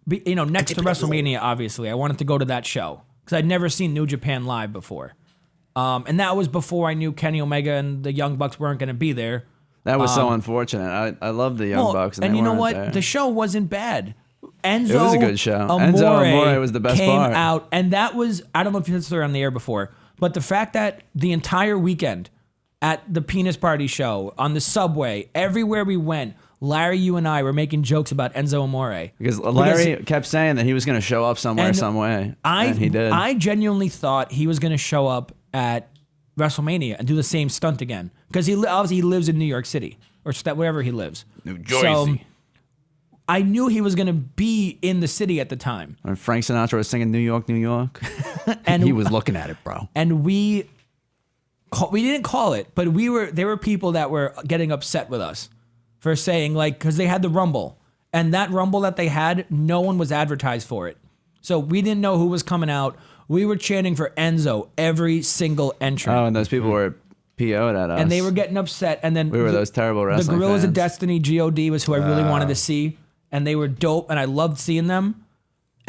Next to WrestleMania, obviously, I wanted to go to that show because I'd never seen New Japan live before, and that was before I knew Kenny Omega and the Young Bucks weren't going to be there. That was so unfortunate. I love the Young Bucks, and you know weren't what? there. The show wasn't bad. Enzo It was a good show. Amore Enzo Amore was the best came part. out, and that was, I don't know if you said it on the air before, but the fact that the entire weekend at the Penis Party show, on the subway, everywhere we went, Larry, you and I were making jokes about Enzo Amore. Because Larry kept saying that he was going to show up somewhere, some way, and he did. I genuinely thought he was going to show up at WrestleMania and do the same stunt again. Because obviously he lives in New York City, or wherever he lives. New Jersey. So I knew he was going to be in the city at the time. When Frank Sinatra was singing New York, New York, and he was looking at it, bro. And we didn't call it, but there were people that were getting upset with us for saying, like, because they had the Rumble, and that Rumble that they had, no one was advertised for it. So we didn't know who was coming out. We were chanting for Enzo every single entrant. Oh, and those people were PO'd at us. And they were getting upset. And then we were those terrible wrestling The Gorillas fans. of Destiny, God, was who I really wanted to see. And they were dope, and I loved seeing them.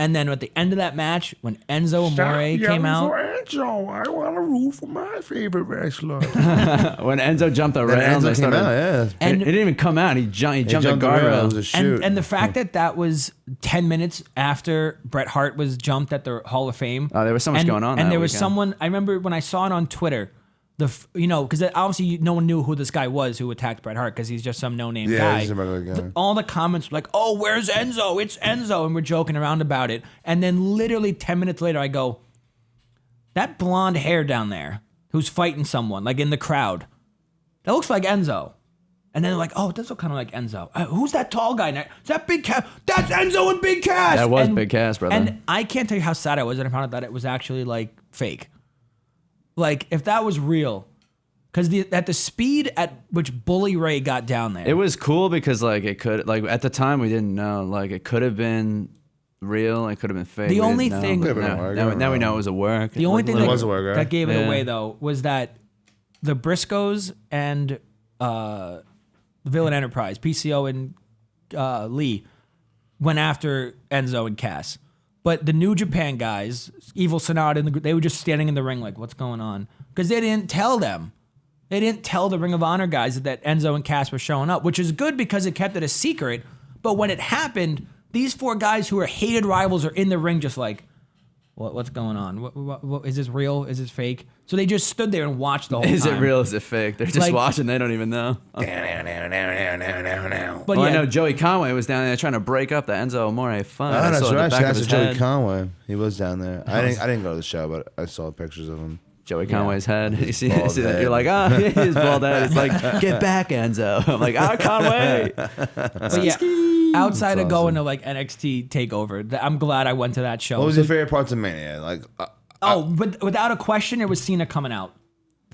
And then at the end of that match, when Enzo Amore came out. Enzo, I want to root for my favorite wrestler. When Enzo jumped the rail, Enzo they came started, out, yeah. And it didn't even come out. He jumped a the rail. It guardrail. was a shoot. And the fact that was 10 minutes after Bret Hart was jumped at the Hall of Fame. Oh, there was so much going on And that there was weekend. someone, I remember when I saw it on Twitter, because obviously no one knew who this guy was who attacked Bret Hart because he's just some no-name Yeah, guy. he's a regular guy. All the comments were like, oh, where's Enzo? It's Enzo. And we're joking around about it. And then literally 10 minutes later, I go, that blonde hair down there who's fighting someone, like in the crowd, that looks like Enzo. And then they're like, oh, it does look kind of like Enzo. Who's that tall guy? Is that Big Cass? That's Enzo and Big Cass. That was Big Cass, brother. And I can't tell you how sad I was when I found out that it was actually like fake. Like if that was real, because at the speed at which Bully Ray got down there, It was cool because it could at the time we didn't know it could have been real, it could have been fake. The we only didn't know. thing- Could have been a work, I Now don't we know. know it was a work. the only thing It was a work, right? that gave it Yeah. away though was that the Briscoes and the Villain Enterprise, PCO and Lee, went after Enzo and Cass. But the New Japan guys, Evil Sonata, they were just standing in the ring like, what's going on? Because they didn't tell them. They didn't tell the Ring of Honor guys that Enzo and Cass were showing up, which is good because it kept it a secret. But when it happened, these four guys who are hated rivals are in the ring just like, what's going on? What, is this real? Is this fake? So they just stood there and watched the whole Is time. it real? Is it fake? They're just Like- watching. They don't even know. But Well, I yeah, know Joey Conway was down there trying to break up the Enzo Amore fight. Oh, I that's saw the right. back of That's his Joey head. Conway. He was down there. I didn't go to the show, but I saw pictures of him. Joey Conway's head. You see, bald see that? head. You're like, his bald head. It's like, get back, Enzo. I'm like, Conway. but yeah, outside of That's going to like NXT Takeover, I'm glad I went to that show. What was your favorite parts of Mania? But without a question, it was Cena coming out,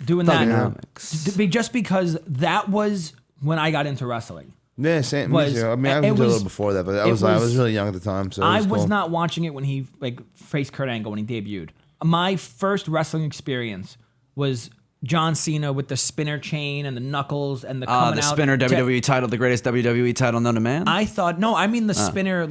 doing that. Just because that was when I got into wrestling. Yeah, same. Was- Me too. I mean, I it was a was- little before that, but I it was was- really young at the time, so it I was was cool. not watching it when he faced Kurt Angle when he debuted. My first wrestling experience was John Cena with the spinner chain and the knuckles and the coming The out. spinner WWE title, the greatest WWE title known to man. I thought the spinner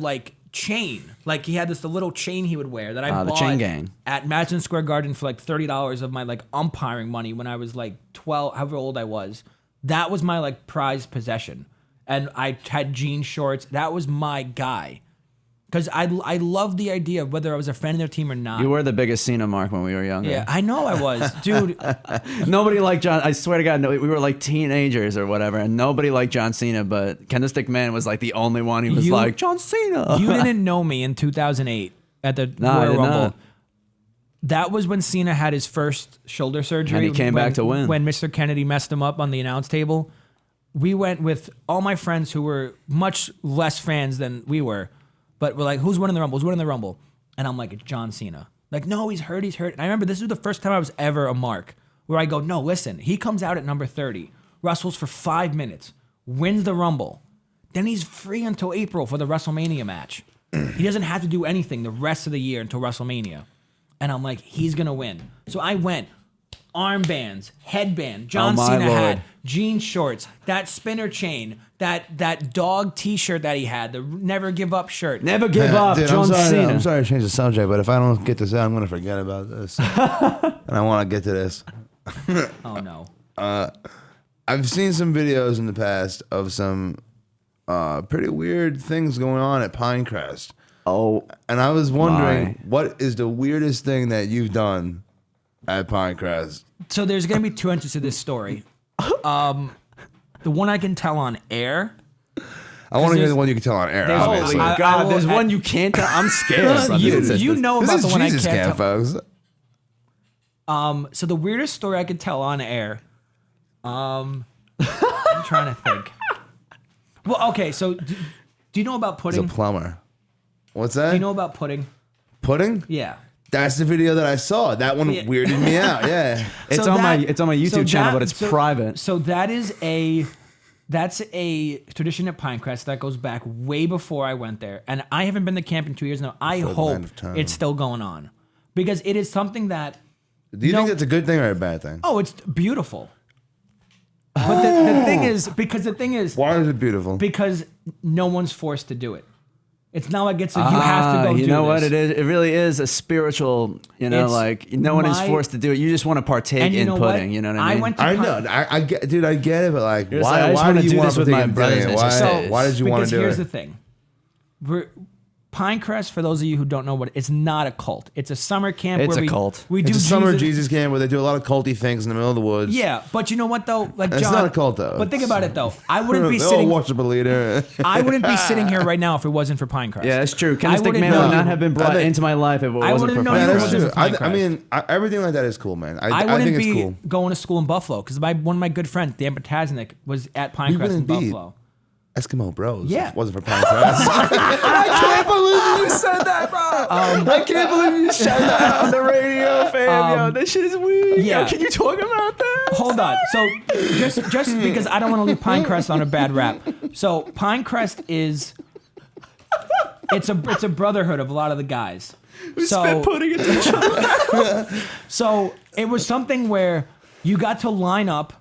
chain. Like he had the little chain he would wear that I the bought chain gang. at Madison Square Garden for like $30 of my umpiring money when I was like 12, however old I was. That was my prized possession. And I had jean shorts. That was my guy. Because I loved the idea of whether I was a fan of their team or not. You were the biggest Cena mark when we were younger. Yeah, I know I was. Dude, Nobody liked John. I swear to God, no, we were like teenagers or whatever, and nobody liked John Cena, but KendoStickMan was like the only one. He was like, John Cena. you didn't know me in 2008 at the No, I Royal did Rumble. not. That was when Cena had his first shoulder surgery. And he came back to win. When Mr. Kennedy messed him up on the announce table. We went with all my friends who were much less fans than we were. But we're like, who's winning the Rumble? Who's winning the Rumble? And I'm like, it's John Cena. Like, no, he's hurt. And I remember this was the first time I was ever a mark where I go, no, listen, he comes out at number 30, wrestles for 5 minutes, wins the Rumble. Then he's free until April for the WrestleMania match. He doesn't have to do anything the rest of the year until WrestleMania. And I'm like, he's going to win. So I went armbands, headband, John my Cena Lord. hat, jean shorts, that spinner chain, that dog T-shirt that he had, the Never Give Up shirt. Never give up, Dude, John Cena. I'm sorry to change the subject, but if I don't get this out, I'm going to forget about this. And I want to get to this. Oh no. I've seen some videos in the past of some pretty weird things going on at Pinecrest. Oh, And I was wondering, My. what is the weirdest thing that you've done at Pinecrest? So there's gonna be two entries to this story. The one I can tell on air. I want to hear there's- the one you can tell on air, there's- obviously. holy I God! will- There's one you can't tell. I'm scared. brother. You know This about is the one Jesus I can't Camp, tell. folks. So the weirdest story I could tell on air. I'm trying to think. Well, okay. So do you know about He's pudding? a plumber. What's that? Do you know about pudding? Pudding? Yeah. That's the video that I saw. That one Yeah. weirded me out. Yeah. It's So on my that- YouTube so channel, that- but it's so- private. So that's a tradition at Pinecrest that goes back way before I went there, and I haven't been to camp in 2 years now. I For the hope land of time. it's still going on because it is something that Do you No. think that's a good thing or a bad thing? it's beautiful. But the thing is Why is it beautiful? because no one's forced to do it. It's not like it's a, you have to go. You do know what this. it is? It really is a spiritual. You know, It's like no one is my- forced to do it. You just want to partake And you in know pudding. what? You know what I mean? I went to I Pine- know. I get, dude. I get it, but like, You're just why? like, I just Why wanna do you do want this to with my brothers and Why? sisters. Why did you want to because do here's it? the thing. Pinecrest, for those of you who don't know what it's not a cult. It's a summer camp. It's where a we, cult. We It's do a summer Jesus camp where they do a lot of culty things in the middle of the woods. Yeah, but you know what though? Like It's John, not a cult, though. But think about it though. I wouldn't be They'll sitting. worship a leader. I wouldn't be sitting here right now if it wasn't for Pinecrest. Yeah, that's true. I KendoStickMan wouldn't would know not you- have been brought I think- into my life if it I wasn't wouldn't for know you Yeah, Pinecrest. that's wasn't true. for I Pinecrest. mean, everything like that is cool, man. I I wouldn't think it's be cool. going to school in Buffalo because one of my good friends, Dan Potasnik, was at Pinecrest in wouldn't be. Buffalo. Eskimo Bros. Yeah. If it wasn't for Pinecrest. I can't believe you said that, bro. I can't believe you said that on the radio, fam. Yo, this shit is weird. yeah. Yo, can you talk about that? Hold on. So just because I don't want to leave Pinecrest on a bad rap. So Pinecrest is it's a brotherhood of a lot of the guys. So Pudding in the so it was something where you got to line up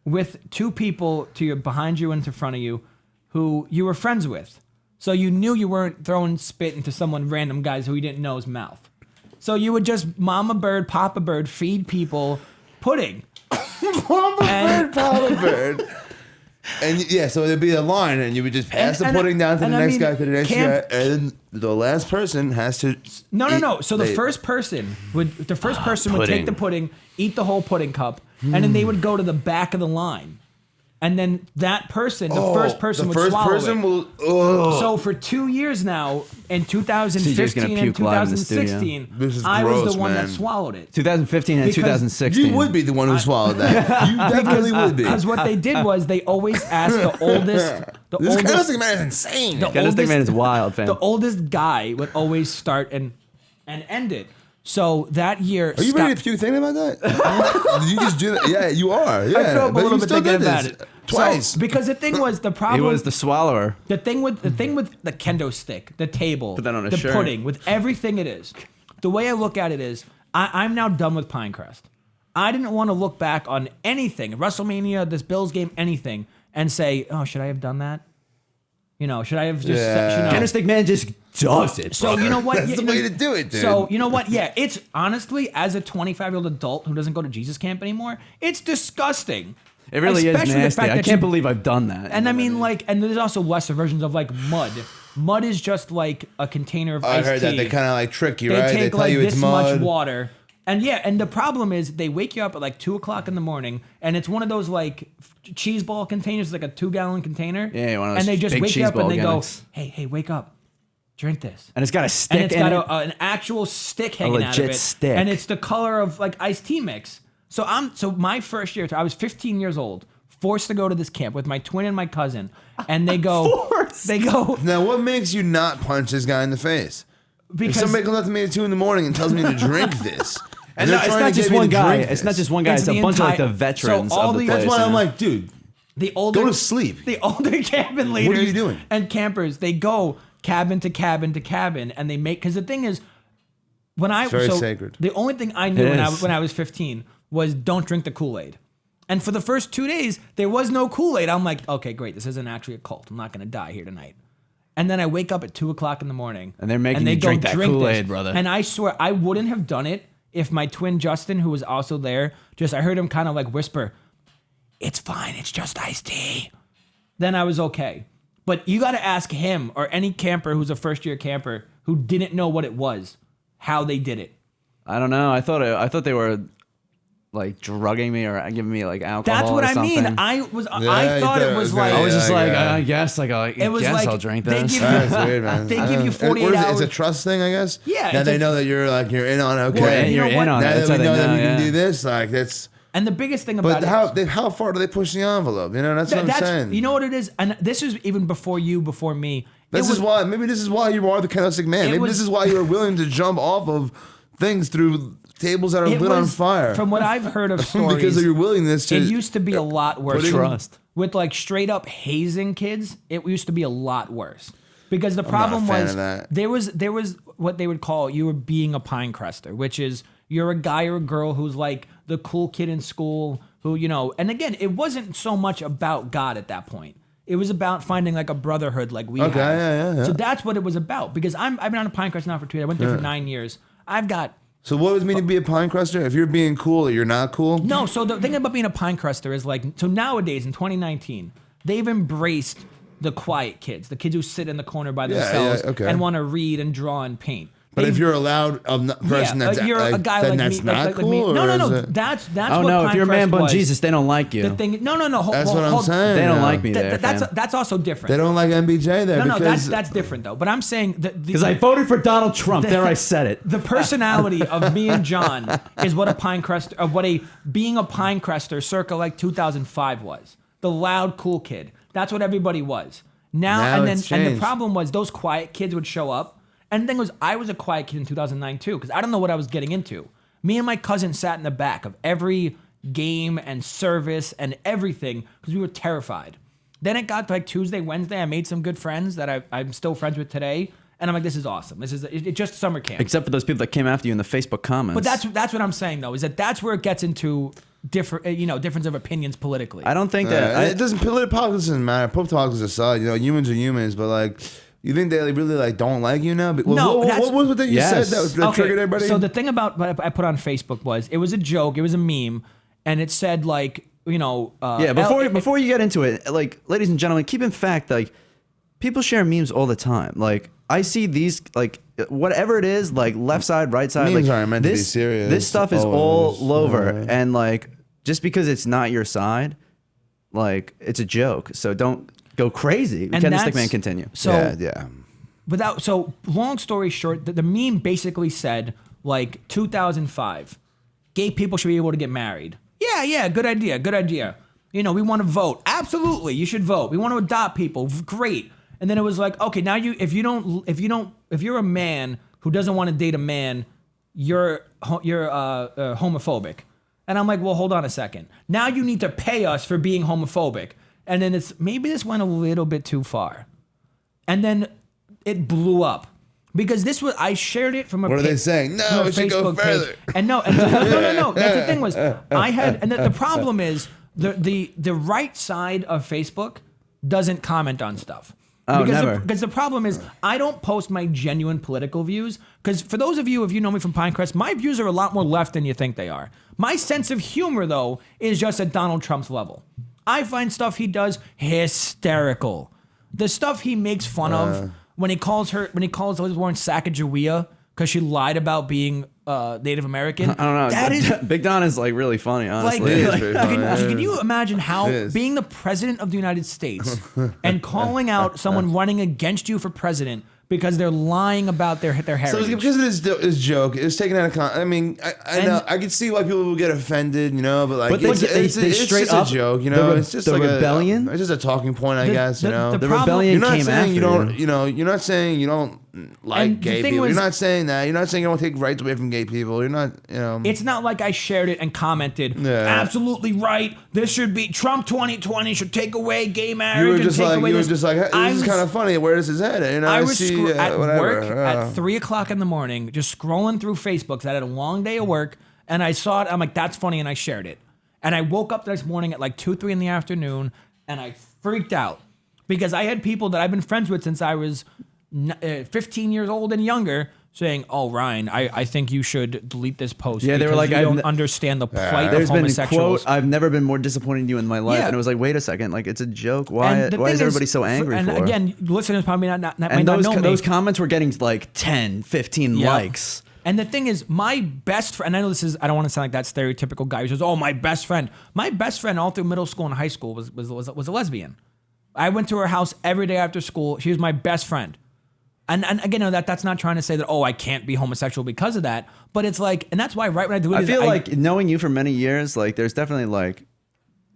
with two people behind you and to front of you who you were friends with. So you knew you weren't throwing spit into someone random guys who you didn't know's mouth. So you would just mama bird, papa bird, feed people pudding. And- Papa Bird. And yeah, so there'd be a line, and you would just pass And- the pudding down to the and I next mean, guy, to the next camp- guy, and then the last person has to. No. So the they- first person would take pudding. the pudding, eat the whole pudding cup, and then they would go to the back of the line, and then that person, the first person, would swallow it. will. Oh, So for 2 years now, in CJ's 2015 gonna and puke live in the studio. 2016, This is I was gross, the one that man. swallowed it. 2015 and Because 2016. you would be the one who swallowed that. You definitely would be. Because what they did was they always asked the oldest, This KendoStickMan man is insane. KendoStickMan is wild, fam. the oldest guy would always start and end it. So that year, Are you ready to puke thinking about that? Did you just do that? Yeah, you are. Yeah, I threw up a but little you bit still thinking did about this it twice. So, because the thing was the He problem. was the swallower. the thing with the kendo stick, the table, Put that on a the shirt. pudding, with everything it is. The way I look at it is, I'm now done with Pinecrest. I didn't want to look back on anything, WrestleMania, this Bills game, anything, and say, oh, should I have done that? You know, should I have just? Yeah. KendoStickMan just does it. So you know what? That's the way to do it, dude. So you know what? Yeah, it's honestly, as a 25-year-old adult who doesn't go to Jesus camp anymore, it's disgusting. It really is Especially the nasty. fact I that can't you- believe I've done that. And I mean, like, and there's also lesser versions of like mud. Mud is just like a container of I iced heard that tea. they kind of like trick you, They right? take They tell like you it's this mud. much water. And yeah, and the problem is they wake you up at like 2:00 in the morning, and it's one of those like cheese ball containers, like a 2-gallon container. Yeah, one of those and they just big wake you cheese up and ball they gimmicks. go, "Hey, wake up, drink this." And it's got a stick And it's in got it. an actual stick hanging out of legit it, stick. and it's the color of like iced tea mix. So my first year, I was 15 years old, forced to go to this camp with my twin and my cousin, and they go, Forced? they go Now, what makes you not punch this guy in the face? If because somebody comes up to me at 2 in the morning and tells me to drink this, And they're no, it's trying not to just get me one to guy. drink It's not this. just one guy. It's It's a the bunch of like the entire- veterans so all of the the- place. That's why you I'm know? like, dude, the older go to sleep. The older cabin leaders. What are you doing? And campers, they go cabin to cabin to cabin, and they make because the thing is, very sacred. The only thing I knew It when is. I was 15 was don't drink the Kool-Aid. And for the first 2 days, there was no Kool-Aid. I'm like, okay, great. This isn't actually a cult. I'm not going to die here tonight. And then I wake up at 2 o'clock in the morning. And they're making they you go, drink that Kool-Aid, this." brother. And I swear, I wouldn't have done it if my twin Justin, who was also there, I heard him kind of like whisper, "It's fine. It's just iced tea." Then I was okay. But you got to ask him or any camper who's a first-year camper who didn't know what it was, how they did it. I don't know. I thought they were like drugging me or giving me like alcohol. That's what or I something. mean. I thought it was like I was just Yeah, like, yeah. I guess, like, I it was guess like I'll drink they this. give That's you weird, man. they give you 48 What is it? hours. It's a trust thing, I guess. Yeah, Now it's they a- know that you're in on it. Okay. Well, you you're know what? in on it. Now That's that how we they know that know. we can Yeah. do this, like that's. And the biggest thing about But how far do they push the envelope? You know, that's what I'm saying. You know what it is, and this is even before me. This is why you are the KendoStickMan. Maybe was- this is why you are willing to jump off of things through tables that are It lit on was, fire. From what I've heard of stories, because of your willingness to. it used to be a lot worse. putting- Trust. With like straight up hazing kids, it used to be a lot worse. Because the not a problem fan was of that. there was what they would call you were being a pine crester, which is you're a guy or a girl who's like the cool kid in school who, and again, it wasn't so much about God at that point. It was about finding like a brotherhood like we have. yeah. So that's what it was about. Because I've been on a pine crest now for 2 years. I went there for 9 years. I've got So what does it mean to be a pine crester? If you're being cool or you're not cool? No, so the thing about being a pine crester is like, so nowadays in 2019, they've embraced the quiet kids, the kids who sit in the corner by themselves okay. and want to read and draw and paint. But if you're a loud person that's you're a guy then like that's me, not like cool. me. No, or is no. it- That's Oh what no, if you're Pinecrest Manbun was. Jesus, they don't like you. The thing, no. That's what I'm saying. They don't yeah. like me there. That's also different. They don't like MBJ there No, because that's different though. But I'm saying that Because I voted for Donald Trump. There, I said it. the personality of me and John is what a pinecrester, being a pinecrester circa like 2005 was. The loud, cool kid. That's what everybody was. Now it's and the changed. problem was those quiet kids would show up. And the thing was, I was a quiet kid in 2009 too, because I don't know what I was getting into. Me and my cousin sat in the back of every game and service and everything because we were terrified. Then it got to like Tuesday, Wednesday. I made some good friends that I'm still friends with today. And I'm like, this is awesome. This is it's just summer camp. Except for those people that came after you in the Facebook comments. But that's what I'm saying though, is that's where it gets into different, difference of opinions politically. I don't think that. it doesn't. Politics doesn't matter. Politics aside, humans are humans. But like, you think they really like don't like you now? No, what was it that you Yes. said that triggered everybody? So the thing about what I put on Facebook was it was a joke, it was a meme, and it said like, Yeah, before you get into it, like, ladies and gentlemen, keep in fact, like, people share memes all the time. Like, I see these, like, whatever it is, like, left side, right side. Memes like, aren't meant to be this, serious, This stuff is always. all over. Yeah. And, like, just because it's not your side, like, it's a joke. So don't go crazy. And KendoStickMan, that's- continue. So yeah. so long story short, the meme basically said like 2005, gay people should be able to get married. Yeah, good idea. We want to vote. Absolutely, you should vote. We want to adopt people. Great. And then it was like, okay, now if you're a man who doesn't want to date a man, you're homophobic. And I'm like, well, hold on a second. Now you need to pay us for being homophobic. And then maybe this went a little bit too far. And then it blew up. Because I shared it from a What are they saying? No, it should go further. page. And no. That's the thing was, the problem is the right side of Facebook doesn't comment on stuff. Oh, because never. Because the problem is, I don't post my genuine political views. Because for those of you, if you know me from Pinecrest, my views are a lot more left than you think they are. My sense of humor, though, is just at Donald Trump's level. I find stuff he does hysterical. The stuff he makes fun of when he calls Elizabeth Warren Sacagawea because she lied about being Native American. I don't know. That is Big Don is, like, really funny, honestly. It is very funny. can you imagine how It is. being the president of the United States and calling out someone running against you for president because they're lying about their So heritage? because of his joke, it was taken out of context. I mean, I know I can see why people will get offended, but like, But they it's straight just up- a joke, the it's just the like rebellion? it's just a talking point, I guess, the The problem- rebellion You're not came saying after you don't, you're not saying you don't like And the gay thing people. was- You're not saying that. You're not saying you don't take rights away from gay people. You're not, It's not like I shared it and commented, Yeah. absolutely right. This should be Trump 2020 should take away gay marriage. you were and just take like, away hey, this. this I is was- kind of funny. Where does his head? I was see at whatever. work at 3:00 in the morning, just scrolling through Facebook 'cause I had a long day of work, and I saw it. I'm like, that's funny, and I shared it. And I woke up the next morning at like 2, 3 in the afternoon, and I freaked out because I had people that I've been friends with since I was 15 years old and younger saying, "Oh, Ryan, I think you should delete this post." Yeah, they were because like, you I've don't n- understand the plight of There's been homosexuals. quote, I've never been more disappointed in you in my life. Yeah. And it was like, wait a second, like it's a joke. Why And the why thing is everybody so angry and for? again, listeners probably might and not those, know me. those comments were getting like 10, 15 Yeah. likes. And the thing is, my best friend, and I know this is, I don't want to sound like that stereotypical guy who says, oh, my best friend. My best friend all through middle school and high school was a lesbian. I went to her house every day after school. She was my best friend. And again, no, that's not trying to say that, oh, I can't be homosexual because of that. But it's like, and that's why right when I do it, I feel like knowing you for many years, like there's definitely like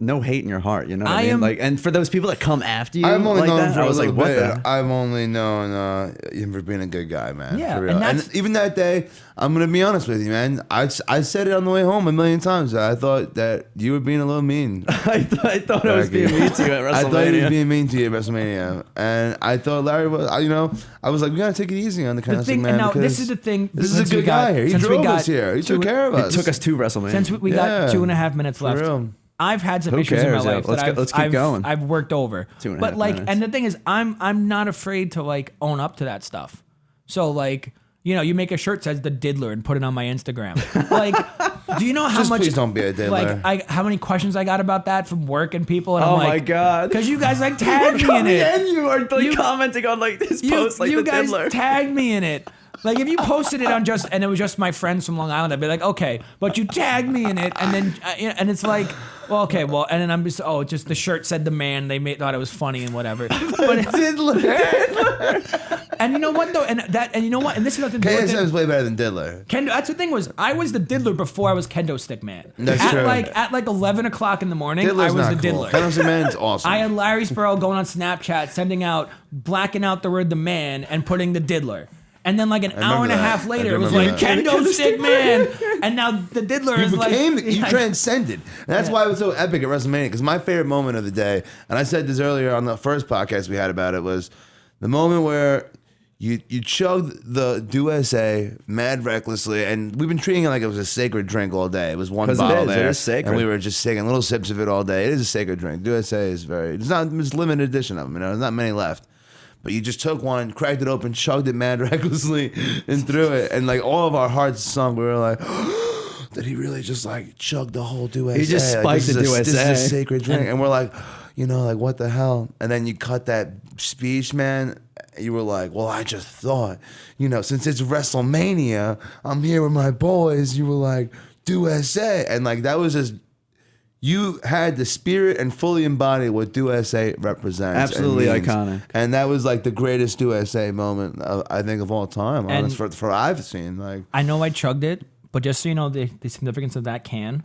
no hate in your heart. You know what I mean? am- Like, and for those people that come after you, I've only like known him that, for I a was like, little what bit. the? I've only known him for being a good guy, man. Yeah, for and real. that's- And even that day, I'm gonna be honest with you, man. I said it on the way home a million times. I thought that you were being a little mean. I thought I was being mean to you at WrestleMania. I thought he was being mean to you at WrestleMania, and I thought Larry was. I was like, we gotta take it easy on the kind the of thing, man. and now because this is the thing. This is a since we good got- guy here. He since we drove got us here. He took two- care of us. It took us to WrestleMania. Since we got Yeah. 2.5 minutes For left. real. I've had some Who issues in my cares? Yeah, life let's that go- I've, let's keep I've, going. I've worked over. 2.5 But like, minutes. and the thing is, I'm not afraid to like own up to that stuff. So like, you know, you make a shirt that says the diddler and put it on my Instagram. Like, do you know how Just much? please don't be a diddler. Like, how many questions I got about that from work and people? And Oh I'm my like, God. because you guys like tagged me in it. And you are like You- commenting on like this You, post like you the guys diddler. tagged me in it. Like if you posted it on and it was just my friends from Long Island, I'd be like, okay, but you tagged me in it, and then and it's like, well, okay, well, and then I'm just, oh, just the shirt said the man, thought it was funny and whatever. But and you know what though, and you know what, and this is nothing to do with KSM it. is way better than Diddler. That's the thing was, I was the diddler before I was KendoStickMan. That's at true. at like 11 o'clock in the morning, Diddler's I was not the cool. diddler. KendoStickMan's awesome. I had Larry Sparrow going on Snapchat, blacking out the word the man and putting the diddler. And then like an hour and a that. half I later, it was remember like that. Kendo Stick Man. And now the diddler You is like. you Yeah. transcended. And that's why it was so epic at WrestleMania. Because my favorite moment of the day, and I said this earlier on the first podcast we had about it, was the moment where you chugged the USA mad recklessly, and we've been treating it like it was a sacred drink all day. It was one 'Cause it bottle is. It there, is sacred. and we were just taking little sips of it all day. It is a sacred drink. USA is it's limited edition of them. You know, there's not many left. But you just took one, cracked it open, chugged it mad recklessly, and threw it. And like all of our hearts sunk. We were like, did he really just like chug the whole USA? He just spiked the This is a USA. sacred drink. And we're like, like what the hell? And then you cut that speech, man. You were like, well, I just thought, since it's WrestleMania, I'm here with my boys. You were like, USA. And like that was just. You had the spirit and fully embodied what USA represents. Absolutely and means. iconic. And that was like the greatest USA moment, I think, of all time. And- Honest, for I've seen. Like, I know I chugged it, but just so you know the significance of that can,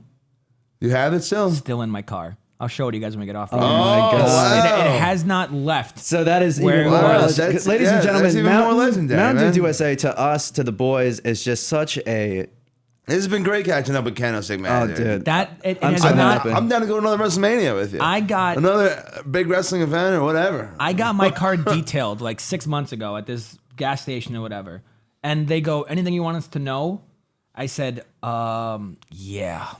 you have it still? still in my car. I'll show it to you guys when we get off. Oh my God. wow. It has not left. So that is Where even it more. was. That's- Ladies yeah, and gentlemen, that's even more legendary, Mountain man. Dew USA to us, to the boys, is just such a. This has been great catching up with KendoStickMan. Oh, dude. It I'm has so not. happy. I'm down to go to another WrestleMania with you. I got another big wrestling event or whatever. I got my car detailed like 6 months ago at this gas station or whatever. And they go, anything you want us to know? I said, yeah.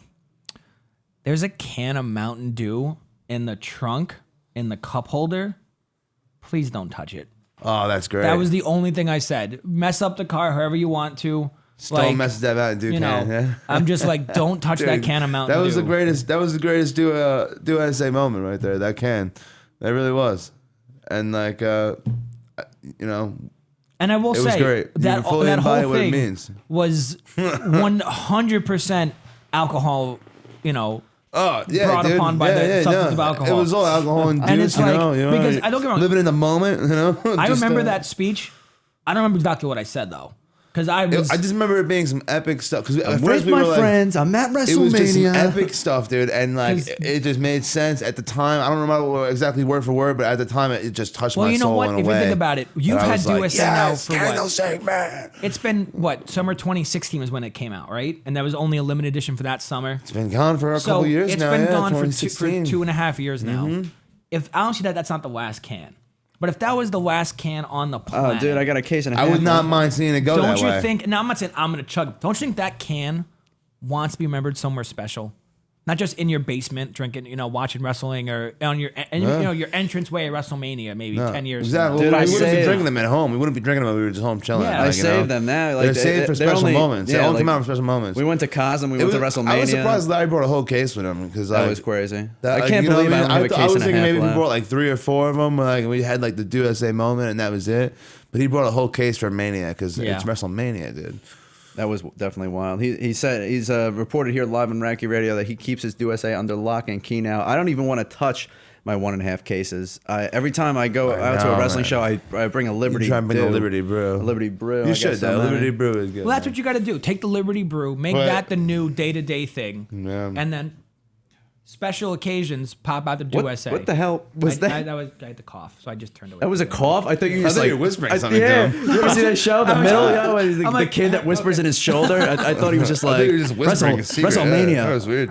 There's a can of Mountain Dew in the trunk, in the cup holder. Please don't touch it. Oh, that's great. That was the only thing I said. Mess up the car however you want to. Don't mess that out and do can. Yeah. I'm just like, don't touch that Dude, can of Mountain That was Dew. the greatest. That was the greatest do USA moment right there. That can. That really was. And like, And I will It was say great. You that can fully that whole embody what it thing means. was 100% alcohol. Oh yeah, brought dude. upon by the substance of alcohol. It was all alcohol induced, And it's like, because I don't get me wrong, living in the moment, I just, remember that speech. I don't remember exactly what I said though. Because I was. I just remember it being some epic stuff. Because at I'm first with we my were like, friends. I'm at WrestleMania. it was just some epic stuff, dude, and like 'Cause- it just made sense at the time. I don't remember exactly word for word, but at the time it just touched Well, my you know soul what? in a If way. you think about it, you've that I had was like, USA now yes, for what? KendoStickMan. It's been what? Summer 2016 was when it came out, right? And there was only a limited edition for that summer. It's been gone for a couple years it's now. been yeah, gone for 2016. 2.5 years now. Mm-hmm. If I don't see that, that's not the last can. But if that was the last can on the planet, Oh, dude, I got a case and a I half. would not mind seeing it go don't that you way. think? Now I'm not saying I'm gonna chug. Don't you think that can wants to be remembered somewhere special? Not just in your basement drinking, watching wrestling, or on your your entranceway at WrestleMania maybe 10 years. Exactly. Dude, we I wouldn't be saved- drinking them at home. We wouldn't be drinking them if we were just home chilling. Yeah. I like, saved them now. Like, they're saved for they're special only- moments. They yeah, only like, come out for special moments. We went to Cosm. We It went to was- WrestleMania. I was surprised Larry brought a whole case with him because That was crazy. That, I can't you know believe what I only have a I case was and a thinking half maybe he left. brought like 3 or 4 of them. Like we had like the USA moment and that was it. But he brought a whole case for Mania because Yeah. it's WrestleMania, dude. That was definitely wild. He said he's reported here live on Radke Radio that he keeps his USA under lock and key now. I don't even want to touch my 1.5 cases. Every time I go out to know, a wrestling man. show, I bring a Liberty. You try and bring a Dew. Liberty Brew. A Liberty Brew. I You got should so though. many. Liberty Brew is good. Well, that's what you got to do. Take the Liberty Brew, make But- that the new day-to-day thing, Yeah. and then special occasions pop out the What, USA. what the hell was I that? had the cough, so I just turned away. That was a cough. I thought you were I just thought like you were whispering something to Yeah, him. you ever see that show, The Middle? The I'm like, kid that whispers in his shoulder. I thought he was just I like think you were just whispering a secret. WrestleMania. Yeah, that was weird.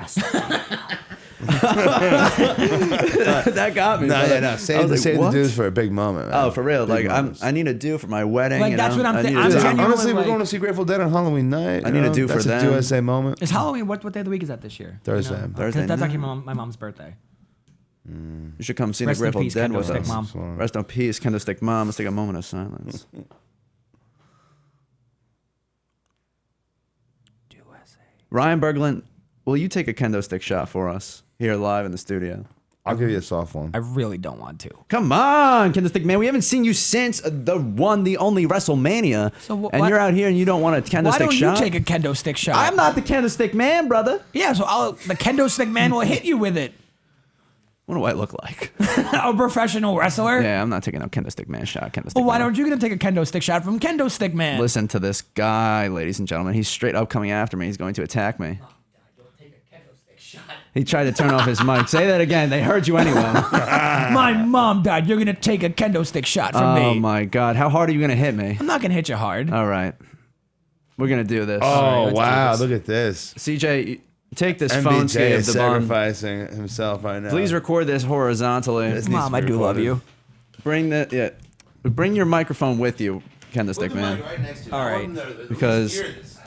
That got me. No, brother. yeah, no. I Save was the like, what? dues for a big moment. Man. Oh, for real? Big Like moments. I need to do for my wedding. Like, you that's know? what I'm I thinking. need to I'm do- genuinely Honestly, we're like- going to see Grateful Dead on Halloween night. I need to do That's for a them. USA moment. Is Halloween? What day of the week is that this year? Thursday. You know? Thursday 'Cause that's night. actually my mom's birthday. You should come see Rest the in Grateful peace, Dead Kendo with Stick us. Mom. Rest in peace, KendoStick Mom. Let's take a moment of silence. Ryan Berglund, will you take a kendo stick shot for us here live in the studio? I'll give you a soft one. I really don't want to. Come on, KendoStickMan. We haven't seen you since the only WrestleMania. So and why- you're out here and you don't want a kendo Why stick don't shot? you take a kendo stick shot? I'm not the KendoStickMan, brother. Yeah, so the kendo stick man will hit you with it. What do I look like? A professional wrestler. Yeah, I'm not taking no KendoStickMan shot. KendoStick Well, why Man. don't you gonna take a kendo stick shot from Kendo Stick Man? Listen to this guy, ladies and gentlemen. He's straight up coming after me. He's going to attack me. He tried to turn off his mic. Say that again. They heard you anyway. My mom died. You're gonna take a kendo stick shot from Oh me. my God. How hard are you going to hit me? I'm not gonna hit you hard. All right. We're going to do this. Oh, let's do wow. this. Look at this. CJ, take this phone MBJ ski of is the bun. sacrificing himself right now. Please record this horizontally. This needs Mom, to I be do love recorded. you. Bring your microphone with you, KendoStick Man. All right. Because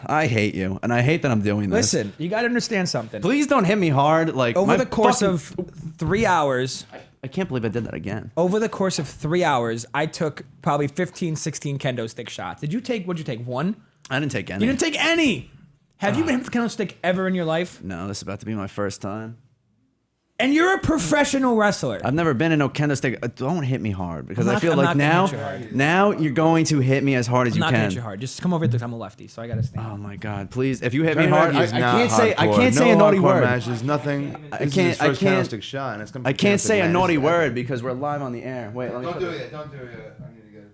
I hate you, and I hate that I'm doing this. Listen, you gotta understand something. Please don't hit me hard. Like Over my the course fucking- of 3 hours, I can't believe I did that again. over the course of 3 hours, I took probably 15, 16 kendo stick shots. What'd you take? One? I didn't take any. You didn't take any. Have you been hit with a kendo stick ever in your life? No, this is about to be my first time. And you're a professional wrestler. I've never been in no kendo stick. Don't hit me hard because I'm I not- feel I'm like not gonna now, hit you hard. now you're going to hit me as hard as I'm you not gonna can. hit you hard. Just come over here because I'm a lefty, so I gotta stand. Oh my God! Please, if you hit me Johnny hard, Radke I is not can't say I hardcore. can't say No a naughty hardcore word. Matches, nothing. I This is can't- his I first can't- candlestick shot, and it's I can't say a man. naughty It's- word because we're live on the air. Wait, let me Don't put do this- it yet. Don't do it yet. I need to get it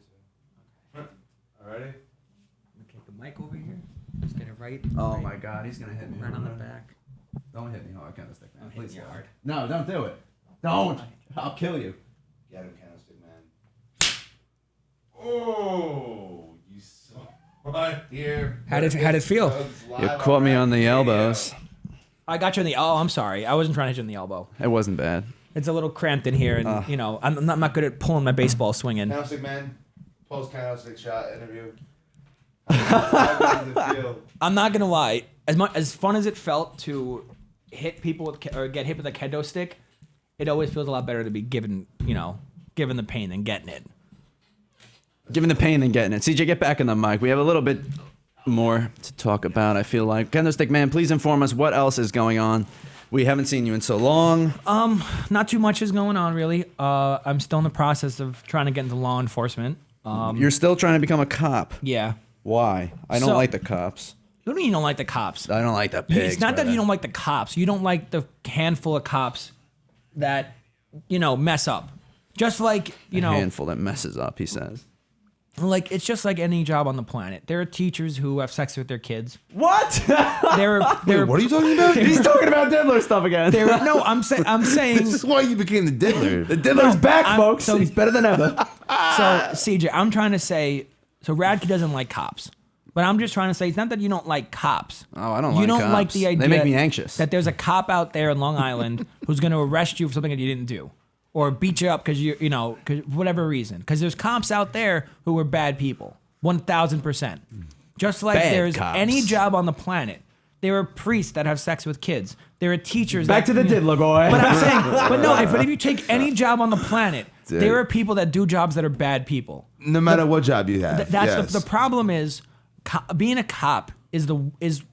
to you. Alrighty? Take the mic over here. Just get it right. Oh right, my God, he's gonna hit me. Right on the back. Don't hit me hard, KendoStick Man. hitting Please, you hard. No, don't do it. Don't. I'll kill you. Get him, candlestick man. Oh, you saw right here. How'd it feel? You caught me on the elbows. I got you in the. Oh, I'm sorry. I wasn't trying to hit you in the elbow. It wasn't bad. It's a little cramped in here, and I'm not good at pulling my baseball swing in. Candlestick man, post candlestick shot interview. How good does it feel? I'm not gonna lie. As fun as it felt to hit people with or get hit with a kendo stick, it always feels a lot better to be given the pain than getting it. Giving the pain than getting it. CJ, get back in the mic. We have a little bit more to talk about, I feel like. KendoStick Man, please inform us what else is going on. We haven't seen you in so long. Not too much is going on really. I'm still in the process of trying to get into law enforcement. You're still trying to become a cop. Yeah. Why? I don't So- like the cops. What do you mean you don't like the cops? I don't like the pigs. It's not that brother. you don't like the cops. You don't like the handful of cops that mess up. Just like A handful that messes up, he says. Like, it's just like any job on the planet. There are teachers who have sex with their kids. What? There are What are you talking about? He's talking about diddler stuff again. no, I'm saying. This is why you became the diddler. The diddler's back, folks. so- He's better than ever. So, CJ, I'm trying to say, so Radke doesn't like cops. But I'm just trying to say, it's not that you don't like cops. Oh, I don't You like don't cops. like the They idea make me anxious. that there's a cop out there in Long Island who's going to arrest you for something that you didn't do. Or beat you up because cause whatever reason. Because there's cops out there who are bad people. 1,000%. Just like Bad there's cops. any job on the planet. There are priests that have sex with kids. There are teachers Back that, to the diddler boy. But I'm saying, but if you take any job on the planet, Dude. there are people that do jobs that are bad people. No matter what job you have. That's yes. the problem is being a cop is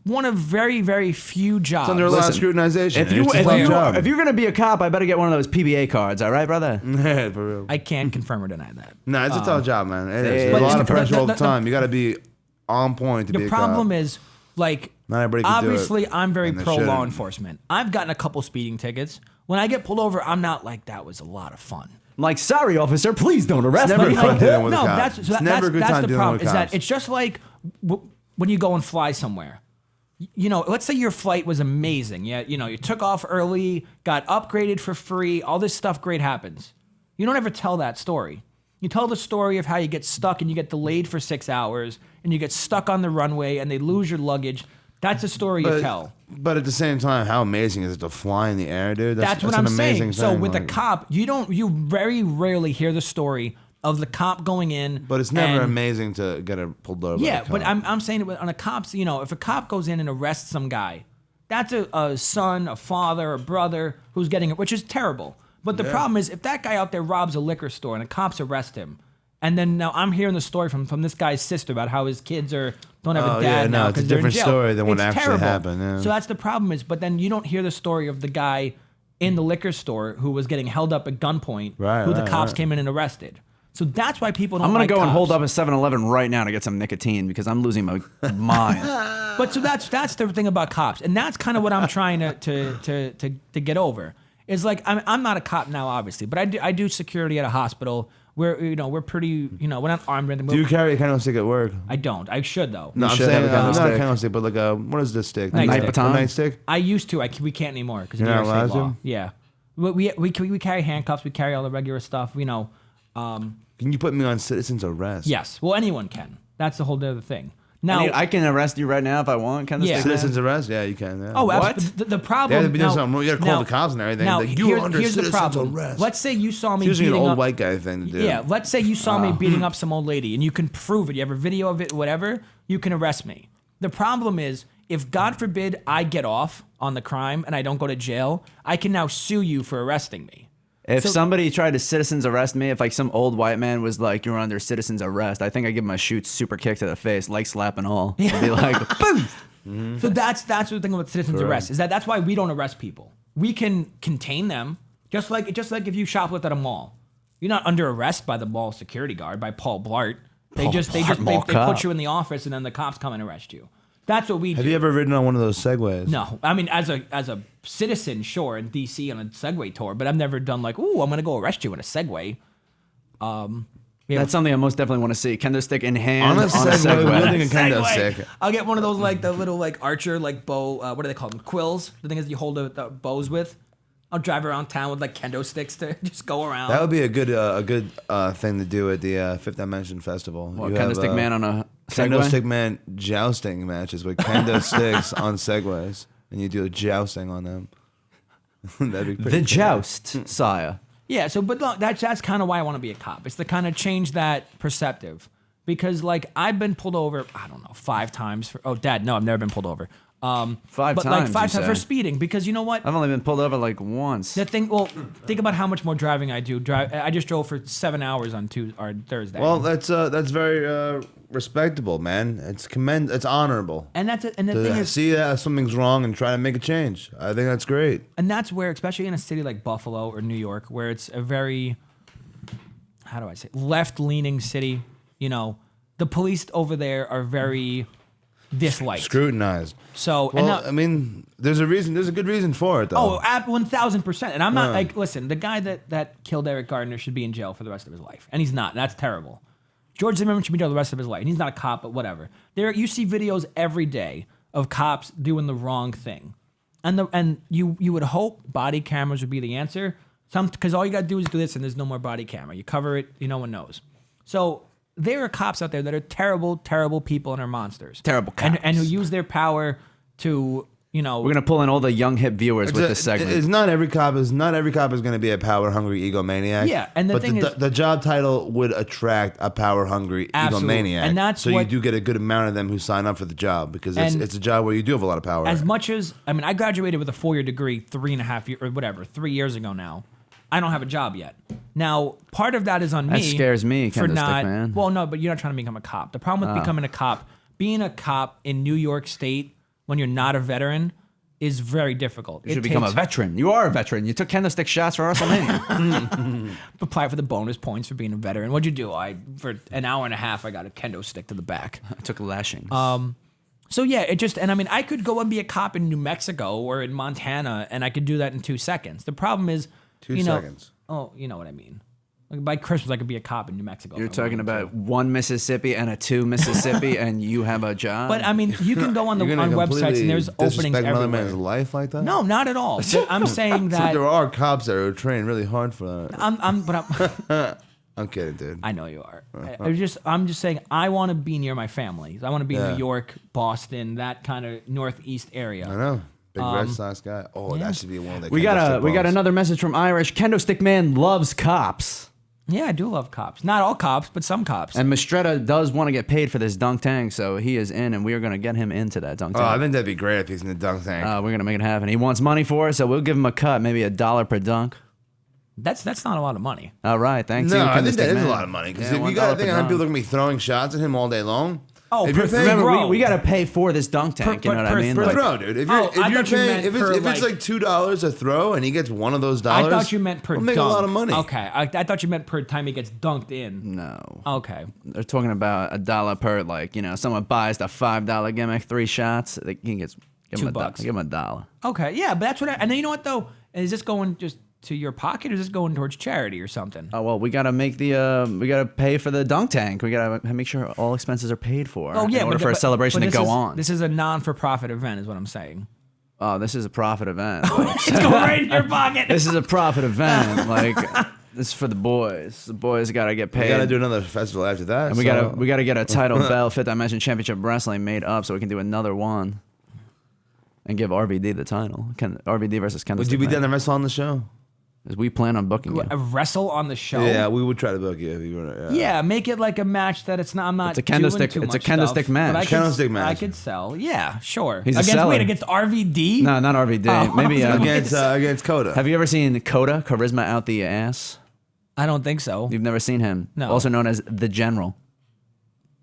one of very, very few jobs. It's under a lot of scrutinization. If you're gonna be a cop, I better get one of those PBA cards. All right, brother. Yeah, for real. I can't confirm or deny that. No, it's a tough job, man. It is. But There's a lot of the- pressure all the the- time. You got to be on point to be The a cop. problem is, like, Not everybody can do it, obviously, I'm very and they pro law shouldn't. enforcement. I've gotten a couple speeding tickets. When I get pulled over, I'm not like, that was a lot of fun. I'm like, sorry, officer, please don't arrest never me. fun dealing with a No, cop. that's It's so that- never a good that's time the dealing problem. with Is that cops. it's just like when you go and fly somewhere. Let's say your flight was amazing. Yeah, you took off early, got upgraded for free. All this stuff great happens. You don't ever tell that story. You tell the story of how you get stuck and you get delayed for 6 hours and you get stuck on the runway and they lose your luggage. That's a story you tell. But at the same time, how amazing is it to fly in the air, dude? That's what I'm an amazing saying. So thing, with like- a cop, you very rarely hear the story of the cop going in. But it's never and- amazing to get pulled over. Yeah, by a but cop. I'm saying it on a cop's, if a cop goes in and arrests some guy, that's a son, a father, a brother who's getting it, which is terrible. But the problem is if that guy out there robs a liquor store and the cops arrest him, and then now I'm hearing the story from this guy's sister about how his kids don't have Oh, a dad yeah, now no, it's a because they're in different jail. story than what It's actually terrible. happened, yeah. So that's the problem is, but then you don't hear the story of the guy in the liquor store who was getting held up at gunpoint, Right, who the right, cops right. came in and arrested. So that's why people don't I'm gonna like go and hold cops. up a 7-Eleven right now to get some nicotine because I'm losing my mind. But so that's the thing about cops, and that's kind of what I'm trying to get over. Is like I'm not a cop now, obviously, but I do security at a hospital. We're pretty we're not armed or anything. Do you carry a kendo stick at work? I don't. I should though. No, I'm should saying have a kendo not a stick. kendo stick, but like a what is this stick? Night Like stick. a baton? night stick? I used to. We can't anymore because of You're New not York State allowed law. to? Yeah, we carry handcuffs. We carry all the regular stuff. Can you put me on citizen's arrest? Yes. Well, anyone can. That's the whole other thing. Now, I can arrest you right now if I want. Kind of Yeah. Citizen's arrest? Yeah, you can. Yeah. oh, What? absolutely. The They problem. have to be doing now- something wrong. You gotta call the cops and everything. Now, Like, you are under here's the citizen's problem. arrest. Let's say you saw me It's usually an beating old up. white guy thing to do. Yeah, let's say you saw me beating up some old lady and you can prove it. You have a video of it, whatever, you can arrest me. The problem is, if God forbid I get off on the crime and I don't go to jail, I can now sue you for arresting me. If So- somebody tried to citizen's arrest me, if like some old white man was like, "You're under citizen's arrest," I think I'd give him a shoot super kick to the face, leg slap and all. I'd be like, "Boom!" So that's the thing with citizens arrest is that's why we don't arrest people. We can contain them, just like if you shoplift at a mall, you're not under arrest by the mall security guard by Paul Blart. They mall put cop. you in the office and then the cops come and arrest you. That's what we do. Have you ever ridden on one of those Segways? No, I mean as a citizen, sure, in DC on a Segway tour, but I've never done like, ooh, I'm gonna go arrest you in a Segway. That's something I most definitely want to see. Kendo stick in hand On a Segway, wielding a kendo Segway. stick. I'll get one of those like the little like archer like bow. What do they call them? Quills. The thing is you hold the bows with. I'll drive around town with like kendo sticks to just go around. That would be a good thing to do at the Fifth Dimension Festival. Well, You Kendo have, stick man on a Kendo Segway? stick man jousting matches with kendo sticks on Segways, and you do a jousting on them. That'd be pretty The cool. joust, sire. Yeah, so but look, that's kind of why I want to be a cop. It's to kind of change that perspective because like I've been pulled over, I don't know, 5 times for. Oh, Dad, no, I've never been pulled over. 5 but times, like 5 you times for say? speeding because you know what? I've only been pulled over like once. The thing, well, think about how much more driving I do. I just drove for 7 hours on Thursday. Well, that's very respectable, man. It's honorable. and that's it. And the thing To is, see that something's wrong and try to make a change. I think that's great. and that's where, especially in a city like Buffalo or New York, where it's a very, how do I say, left-leaning city. The police over there are very disliked. Scrutinized. So, Well, and now, I mean, there's a reason. There's a good reason for it, though. oh, 1,000%. And I'm not like, listen, the guy that killed Eric Gardner should be in jail for the rest of his life, and he's not. That's terrible. George Zimmerman should be there the rest of his life. And he's not a cop, but whatever. You see videos every day of cops doing the wrong thing. And you would hope body cameras would be the answer. Because all you got to do is do this and there's no more body camera. You cover it, no one knows. So there are cops out there that are terrible, terrible people and are monsters. Terrible cops. And who use their power to, We're gonna pull in all the young hip viewers with this segment. It's not every cop is going to be a power hungry egomaniac. Yeah, and the thing is, the job title would attract a power hungry Absolutely. egomaniac, And that's so what- you do get a good amount of them who sign up for the job because it's a job where you do have a lot of power. as much as I graduated with a 4-year degree 3.5 years or whatever 3 years ago now. I don't have a job yet. Now, part of that is on me. That scares me, for not. KendoStickMan. Well, no, but you're not trying to become a cop. The problem with becoming a cop, being a cop in New York State when you're not a veteran, is very difficult. You should become a veteran. You are a veteran. You took KendoStick shots for WrestleMania. Apply for the bonus points for being a veteran. What'd you do? For an hour and a half, I got a kendo stick to the back. I took lashings. So yeah, I could go and be a cop in New Mexico or in Montana, and I could do that in 2 seconds. The problem is, 2 seconds. Oh, you know what I mean. Like by Christmas, I could be a cop in New Mexico. You're if I talking wanted to. about 1 Mississippi and a 2 Mississippi, and you have a job. But you can go on You're gonna websites and there's completely openings disrespect another man's everywhere. life like that. No, not at all. But I'm saying So that there are cops that are trained really hard for that. I'm kidding, dude. I know you are. I'm just saying I want to be near my family. I want to be in Yeah. New York, Boston, that kind of northeast area. I know. Big Red Sox guy. Oh, yeah. that should be one of the. we got KendoStick another message from Irish. KendoStickMan loves cops. Yeah, I do love cops. Not all cops, but some cops. And Mistretta does want to get paid for this dunk tank, so he is in, and we are going to get him into that dunk Oh, tank. I think that'd be great if he's in the dunk tank. We're going to make it happen. He wants money for it, so we'll give him a cut, maybe $1 per dunk. That's not a lot of money. All right, thanks. No, you, I think that is KendoStickMan. a lot of money because Yeah, if you got to $1 think per how dunk. people are gonna be throwing shots at him all day long. Oh, if you're paying, Remember, Bro. we got to pay for this dunk tank. You know what I mean? per Like, throw, dude. If Oh, you're, I if you're thought you paying, meant if per, it's like $2 a throw and he gets one of those dollars, I thought you meant per we'll dunk. make a lot of money. Okay, I thought you meant per time he gets dunked in. no. Okay. They're talking about $1 per, someone buys the $5 gimmick, 3 shots, he gets give him $2. Give him $1. Okay, yeah, but that's what and then you know what though? Is this going just to your pocket or is this going towards charity or something? Oh well, we gotta make we gotta pay for the dunk tank. We gotta make sure all expenses are paid for. Oh yeah, in order for a celebration to this go is- on. This is a non-for-profit event, is what I'm saying. Oh, this is a profit event. It's going right in your pocket. This is a profit event. This is for the boys. The boys gotta get We paid. gotta do another festival after that. and we gotta get a title belt, Fifth Dimension Championship Wrestling made up so we can do another one. And give RVD the title. RVD versus KendoStickMan. Would you be down to wrestle on the show? We plan on booking you. A wrestle on the show. Yeah, we would try to book you if you were. Yeah, make it like a match that it's not. I'm not. It's a kendo doing stick- Too it's a much kendo stuff, stick match. but I Kendo stick I match. could sell. Yeah, sure. He's a against seller. against RVD. No, not RVD. Oh, Maybe I was Against Coda. have you ever seen Coda, Charisma Out the Ass? I don't think so. You've never seen him. No. Also known as the General.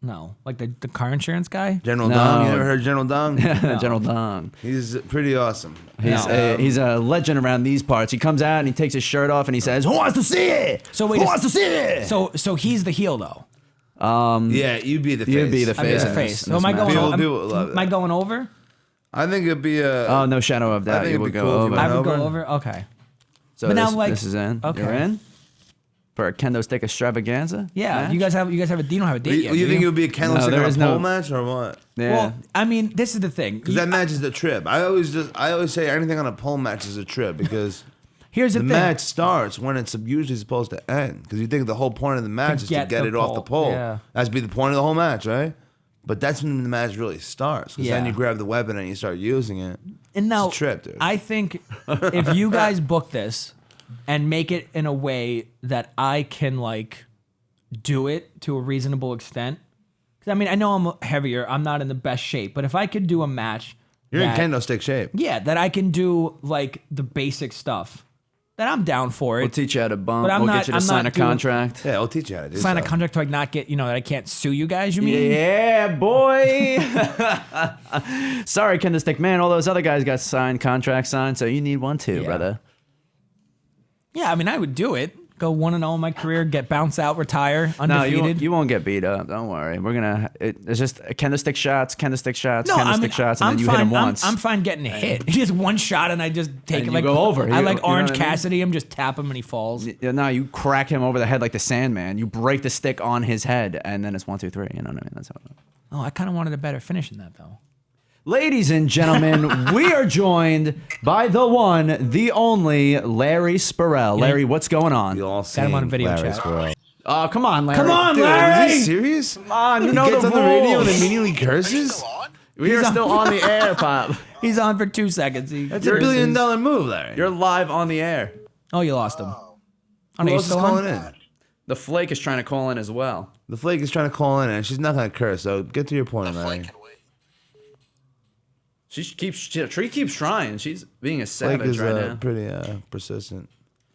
No, like the car insurance guy. General No. Dong. You never heard of General Dong? General Dong. He's pretty awesome. He's a legend around these parts. He comes out and he takes his shirt off and he says, "Who wants to see it? So wait, Who wants to see it?" So he's the heel though. Yeah, you'd be the face. You'd be the I mean, face. the in face. this- So in am I this going? match. People love Am I that. going over? I think it'd be a. Oh, no shadow of doubt. think You it'd will be go cool if you over. went I would go over? over. Okay. So But now, this, like- this is in. okay. You're in for a kendo stick extravaganza. Yeah. match? You guys have a. You don't have a date yet. You do think it would be a candlestick there on a is pole no- match or what? Yeah. Well, I mean, this is the thing. Because that match is the trip. I always say anything on a pole match is a trip because Here's the the thing. match starts when it's usually supposed to end. Because you think the whole point of the match is to get get the it off the pole. pole. Yeah. That's be the point of the whole match, right? But that's when the match really starts. Because then Yeah. you grab the weapon and you start using it. And now, It's a trip, dude. I think if you guys book this and make it in a way that I can like do it to a reasonable extent, because I mean, I know I'm heavier, I'm not in the best shape, but if I could do a match, You're that, in kendo stick shape. yeah, that I can do like the basic stuff, then I'm down for it. We'll teach you how to bump. But I'm We'll not- get you to I'm sign not a doing- contract. Yeah, I'll teach you how to do Sign a stuff. contract to like not get, that I can't sue you guys. You mean? Yeah, boy. Sorry, KendoStickMan. All those other guys got contracts signed, so you need one too, Yeah. brother. Yeah, I mean, I would do it. Go 1-0 in my career, get bounce out, retire, No, undefeated. you won't get beat up. Don't worry. We're gonna. It's just kendo-stick shots, kendo-stick shots, No, kendo-stick shots, and then you hit him once. I'm fine getting hit. Just one shot and I just take And it you like go over. I You- like you know Orange what I mean? Cassidy him, just tap him and he falls. No, you crack him over the head like the Sandman. You break the stick on his head, and then it's 1, 2, 3. You know what I mean? That's how. Oh, I kind of wanted a better finish than that though. Ladies and gentlemen, we are joined by the one, the only Larry Spurrell. Larry, what's going on? We all Got him on seen video Larry chat. Squirrel. Oh, come on, Larry. Come on, Dude, Larry! is he serious? Come on, you He know gets the on the radio and rules. immediately curses? We are still on the air, Pop. He's on for 2 seconds. That's a $1 billion move, Larry. You're live on the air. Oh, you lost him. Oh, no, Who you else is still calling on? in? The Flake is trying to call in as well. The Flake is trying to call in, and she's not going to curse, so get to your point, Larry. Tree keeps trying. She's being a Flake savage is right now. pretty persistent.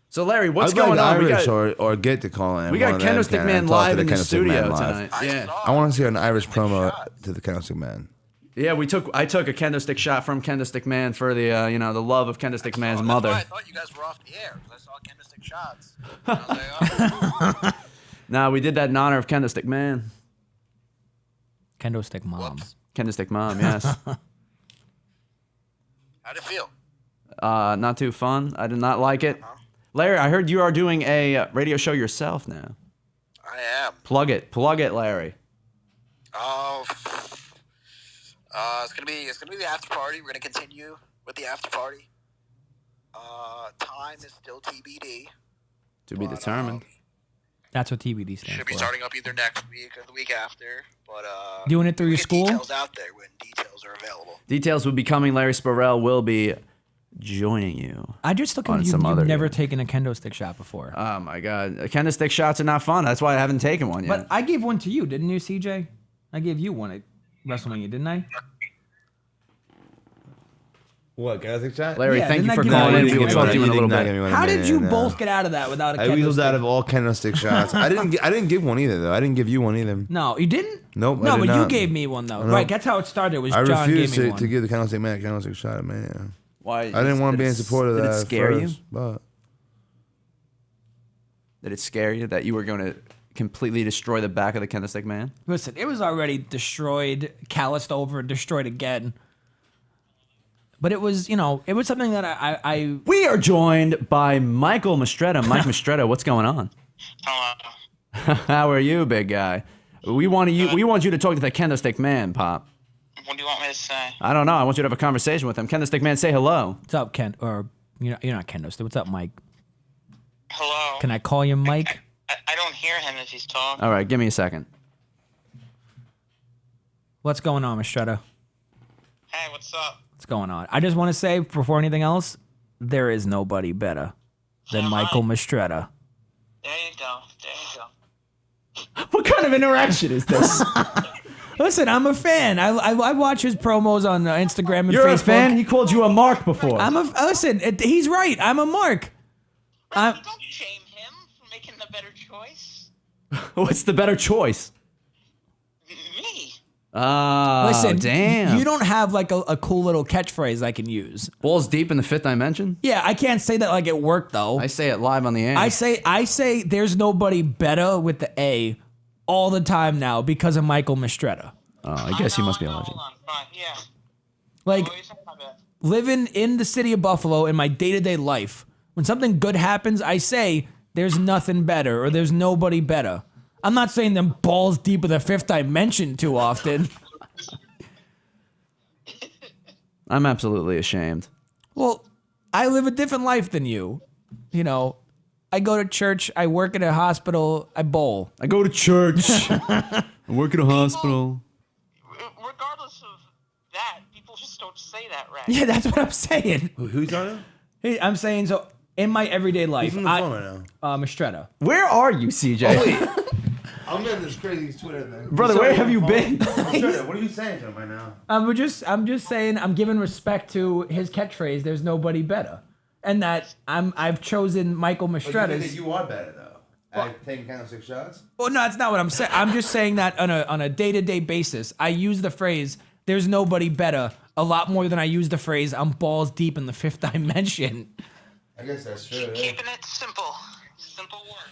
So Larry, what's I'd like going on? Irish or get to call in. We got One of them KendoStick can Man talk to live the in the KendoStick studio Man live. tonight. Yeah, I want to see an Irish promo to the KendoStick Man. yeah. I took a KendoStick shot from KendoStick Man for the the love of KendoStick Man's mother. I thought you guys were off the air because I saw KendoStick shots. I was like, oh. Nah, we did that in honor of KendoStick Man. KendoStick mom. Whoops. KendoStick Mom, yes. How'd it feel? Not too fun. I did not like it. Larry, I heard you are doing a radio show yourself now. I am. Plug it, Larry. Oh, it's gonna be the after party. We're gonna continue with the after party. Time is still TBD. To be determined. That's what TBD stands Should be for. starting up either next week or the week after. But Doing it through we'll your get school? Details out there when details are available. Details will be coming. Larry Spurrell will be joining you. I just look On at you. some You've other never game. taken a kendo stick shot before. Oh my God, KendoStick shots are not fun. That's why I haven't taken one yet. But I gave one to you, didn't you, CJ? I gave you one at WrestleMania, didn't I? What, KendoStick shot? Larry, Yeah, thank you didn't for I give calling you in. one? We will talk to you in a little bit. How did you both get out of that without a I kendo weaseled stick? out of all KendoStick shots. I didn't give one either, though. I didn't give you one either. No, you didn't? Nope, I No, did but you not. gave me one, though. No. Right, that's how it started. Was I John refused gave me to, one. to give the KendoStick Man a KendoStick shot, man. Why? I didn't want to be in support of that. Did it scare you? first, But Did it scare you that you were going to completely destroy the back of the KendoStick Man? Listen, it was already destroyed, calloused over, destroyed again. But it was, it was something that I We are joined by Michael Mistretta. Mike Mistretta, what's going on? Hello. How are you, big guy? We want you to talk to the KendoStick Man, Pop. What do you want me to say? I don't know. I want you to have a conversation with him. KendoStick Man, say hello. What's up, Ken? Or you're not Kendo Stick. What's up, Mike? Hello. Can I call you Mike? I don't hear him if he's talking. All right, give me a second. What's going on, Mistretta? Hey, what's up? What's going on? I just want to say, before anything else, there is nobody better than Am I? Michael Mistretta. There you go. There you go. What kind of interaction is this? Listen, I'm a fan. I watch his promos on Instagram and You're Facebook. a fan? He called you a mark before. Listen. He's right. I'm a mark. Don't shame him for making the better choice. What's the better choice? Me. Listen, damn. you don't have like a cool little catchphrase I can use. Balls deep in the fifth dimension? Yeah, I can't say that like it worked though. I say it live on the air. I say there's nobody better with the A all the time now because of Michael Mistretta. Oh, I guess he must be a legend. Hold on. Fine. Yeah. Like What are you saying about that? living in the city of Buffalo in my day-to-day life, when something good happens, I say there's nothing better or there's nobody better. I'm not saying them balls deep in the fifth dimension too often. I'm absolutely ashamed. Well, I live a different life than you. I go to church, I work in a hospital, I bowl. I go to church. I work at a hospital. Regardless of that, people just don't say that right. Yeah, that's what I'm saying. who you talking to? Hey, I'm saying so in my everyday life. Who's on the phone right now? Mistretta. Where are you, CJ? I'm in this crazy Twitter thing. Brother, where have you been? What are you saying to him right now? I'm just saying I'm giving respect to his catchphrase. There's nobody better, and that I've chosen Michael Mistretta's. You are better though. At taking KendoStick shots. Well, no, that's not what I'm saying. I'm just saying that on a day-to-day basis, I use the phrase "there's nobody better" a lot more than I use the phrase "I'm balls deep in the fifth dimension." I guess that's true. Yeah. Keeping it simple. Simple work.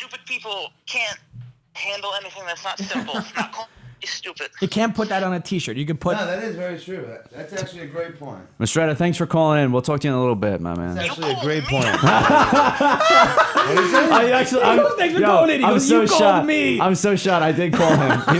stupid people can't handle anything that's not simple. Not call me stupid. You can't put that on a T-shirt. You could put. No, that is very true. That's actually a great point. Mistretta, thanks for calling in. We'll talk to you in a little bit, my man. That's actually a great called me. point. What is it? I actually, Thanks for calling in. He I'm goes, so "You called shocked. me." I'm so shocked. I did call him.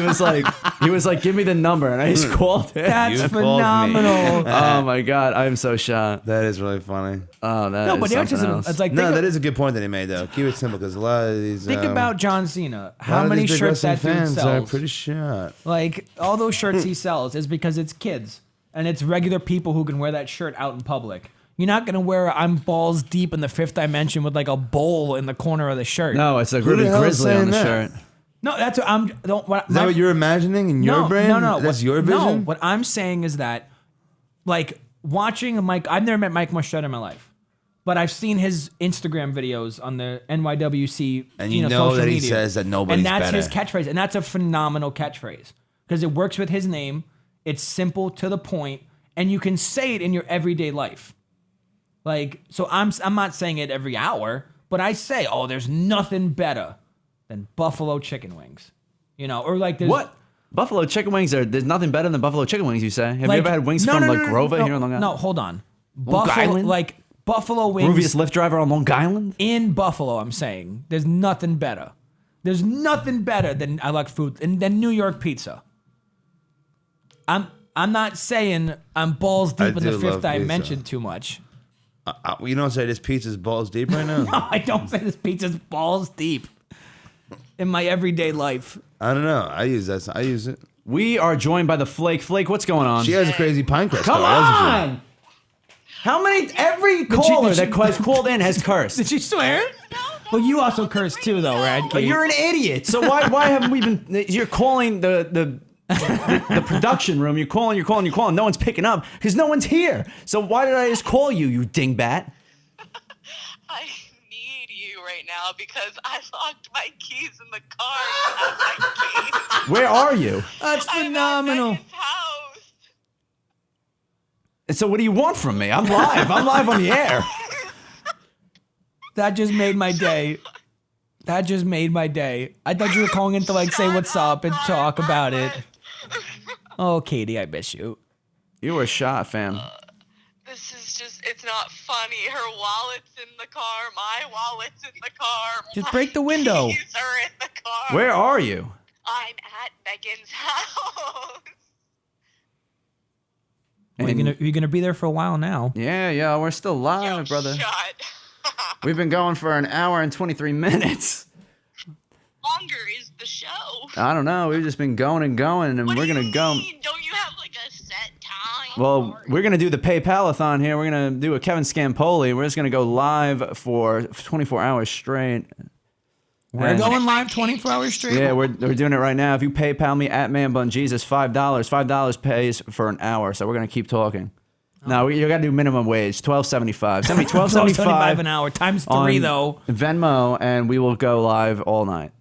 He was like, give me the number, and I just called him. That's You called me. phenomenal. Oh my god, I am so shocked. That is really funny. Oh, that No, is but the something autism, else. it's like No, think, that is a good point that he made, though. Keep it simple, because a lot of these. think about John Cena. a lot How of many these big shirts that wrestling dude fans sells? are pretty shot. Like all those shirts he sells is because it's kids and it's regular people who can wear that shirt out in public. You're not gonna wear "I'm balls deep in the fifth dimension" with like a bowl in the corner of the shirt. No, it's like Who the Ruby hell is Grizzly on saying the that? shirt. No, that's what I'm. Don't. What, Is that what you're imagining in your brain? No. That's What- your vision? No, what I'm saying is that, like, watching a Mike. I've never met Mike Muschetta in my life, but I've seen his Instagram videos on the NYWC. And you know social that he media. says that nobody's And that's better. his catchphrase, and that's a phenomenal catchphrase because it works with his name. It's simple to the point, and you can say it in your everyday life. Like, so I'm not saying it every hour, but I say, oh, there's nothing better than buffalo chicken wings, or like there's What? Buffalo chicken wings there's nothing better than buffalo chicken wings, you say? Have like, you ever had wings from Grover here in Long Island? No, hold on. Long Island? Like buffalo wings Grooviest Lyft driver on Long Island? in Buffalo. I'm saying there's nothing better. There's nothing better than I like food than New York pizza. I'm not saying I'm balls I deep in the do fifth love pizza. dimension too much. You don't say this pizza's balls deep right now? No, I don't say this pizza's balls deep in my everyday life. I don't know. I use that. I use it. We are joined by the Flake. Flake, what's going on? She has a crazy pine crust. Come though, doesn't she? on! How many? Every caller that has called in has cursed. Did you swear? Well, you also cursed too, though, Radke. But you're an idiot. So why haven't we been? You're calling the production room. You're calling. No one's picking up because no one's here. So why did I just call you, you dingbat? I need you right now because I locked my keys in the car. And I have my keys. Where are you? That's I'm at phenomenal. Megan's house. And so what do you want from me? I'm live. I'm live on the air. That just made my day. That just made my day. I thought you were calling in to like say what's up and talk about it. Oh, Katie, I miss you. You were shot, fam. This is just, it's not funny. Her wallet's in the car. My wallet's in the car. Just break the window. My keys are in the car. Where are you? I'm at Megan's house. Well, you're gonna be there for a while now. Yeah, we're still live, Yo, brother. Shut. We've been going for an hour and 23 minutes. Longer is the show. I don't know. We've just been going and going, and What we're do gonna you go. mean? Don't you have like a set time? Well, we're gonna do the PayPal-a-thon here. We're gonna do a Kevin Scampoli. We're just gonna go live for 24 hours straight. We're And- going live 24 hours straight. Yeah, we're doing it right now. If you PayPal me at ManBunJesus, $5 pays for an hour. So we're gonna keep talking. No, you gotta do minimum wage, $12.75. Send me $12.75 $12.75 an hour times on 3 though. Venmo, and we will go live all night.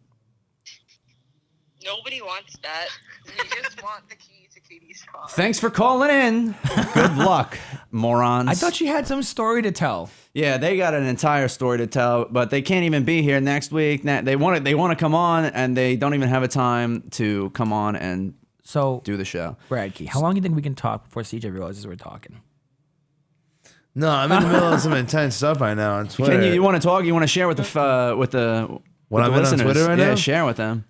Nobody wants that. We just want the key to Katie's car. Thanks for calling in. Good luck, morons. I thought you had some story to tell. Yeah, they got an entire story to tell, but they can't even be here next week. They want to come on, and they don't even have a time to come on and So, do the show. Bradkey, how long do you think we can talk before CJ realizes we're talking? No, I'm in the middle of some intense stuff right now on Twitter. Can you want to talk? You want to share with the What with I'm the in on listeners? Twitter right yeah, now? share with them.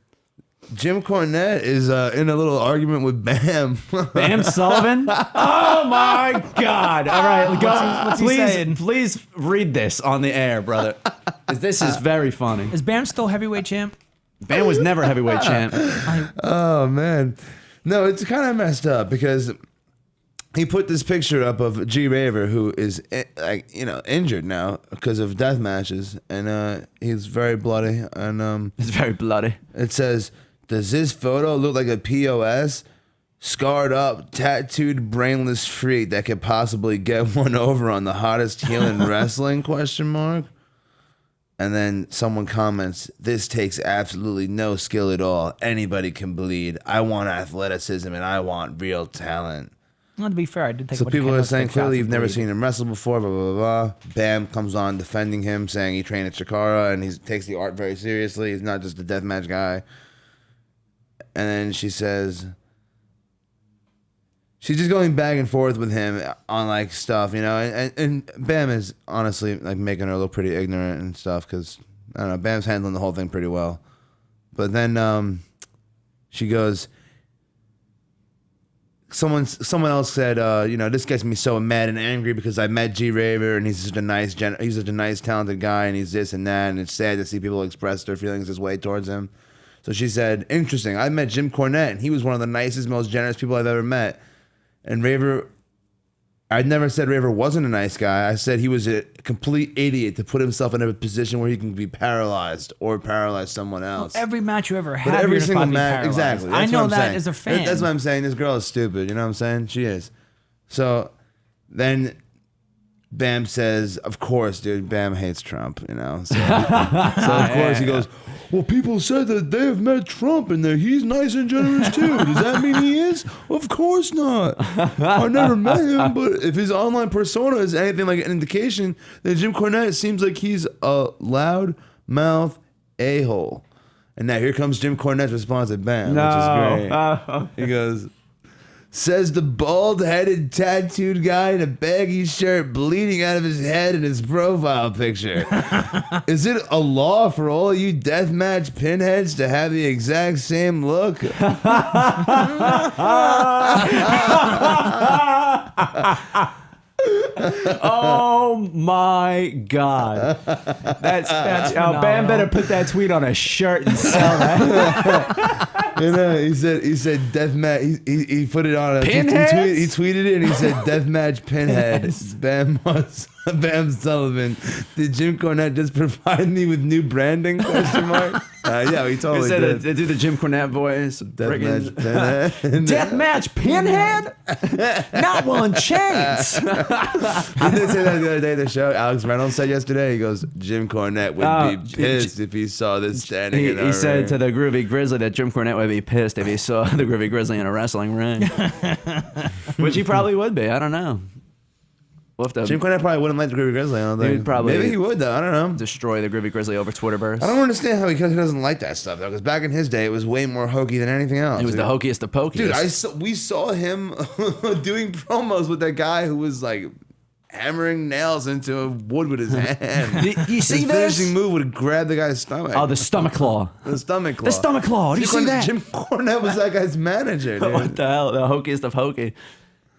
Jim Cornette is in a little argument with Bam. Bam Sullivan. Oh my God! All right, go. what's he saying? Please read this on the air, brother. 'Cause this is very funny. Is Bam still heavyweight champ? Bam was never heavyweight champ. Oh man, no, it's kind of messed up because he put this picture up of G Raver, who is injured now because of death matches, and he's very bloody, and It's very bloody. it says, "Does this photo look like a POS? Scarred up, tattooed, brainless freak that could possibly get one over on the hottest heel in wrestling?" Question mark. And then someone comments, "This takes absolutely no skill at all. Anybody can bleed. I want athleticism and I want real talent." Well, to be fair, I did take. So a bunch of people are saying Kendo stick clearly shots you've and never bleed. seen him wrestle before, blah, blah, blah, blah. Bam comes on defending him, saying he trained at Chikara and he takes the art very seriously. He's not just a deathmatch guy. And then she says, she's just going back and forth with him on like stuff, you know, and Bam is honestly like making her look pretty ignorant and stuff because, I don't know, Bam's handling the whole thing pretty well. But then she goes, someone else said, you know, this gets me so mad and angry because I met G Raver and he's such a nice, talented guy and he's this and that, and it's sad to see people express their feelings this way towards him. So she said, interesting, I met Jim Cornette and he was one of the nicest, most generous people I've ever met. And Raver, I'd never said Raver wasn't a nice guy. I said he was a complete idiot to put himself in a position where he can be paralyzed or paralyze someone else. Every match you ever had, But every you're single supposed to be match, paralyzed. exactly. I That's know what I'm that saying. as a fan. That's what I'm saying. This girl is stupid. You know what I'm saying? She is. So then Bam says, of course, dude, Bam hates Trump, you know. So, of course he goes, well, people said that they have met Trump and that he's nice and generous too. Does that mean he is? Of course not. I never met him, but if his online persona is anything like an indication, then Jim Cornette seems like he's a loud mouth a-hole. And now here comes Jim Cornette's response to Bam, which is great. He goes, says the bald-headed tattooed guy in a baggy shirt bleeding out of his head in his profile picture. Is it a law for all you deathmatch pinheads to have the exact same look? Oh my God. That's Bam phenomenal. better put that tweet on a shirt and sell that. You know, he said deathmatch. He put it on a Pinheads? he tweeted it and he said deathmatch pinhead. Bam Sullivan. Did Jim Cornette just provide me with new branding? Question mark. Yeah, he He totally said did. do the Jim Cornette voice. Deathmatch pinhead. Deathmatch pinhead? Not one chance. He did say that the other day at the show. Alex Reynolds said yesterday, he goes, Jim Cornette would be pissed if he saw this standing in our He said ring. to the Groovy Grizzly that Jim Cornette would be pissed if he saw the Groovy Grizzly in a wrestling ring. Which he probably would be. I don't know. We'll have to Jim Cornette probably wouldn't like the Groovy Grizzly. I don't think. would probably- Maybe he would, though. I don't know. destroy the Groovy Grizzly over Twitterverse. I don't understand how he doesn't like that stuff, though, because back in his day, it was way more hokey than anything else. He was the hokiest of pokiest. Dude, we saw him doing promos with that guy who was like hammering nails into a wood with his hand. You see his this? finishing move would grab the guy's stomach. Oh, the stomach claw. The stomach claw. The stomach claw. Do you see that? Jim Cornette was that guy's manager, dude. What the hell? The hokiest of hokey.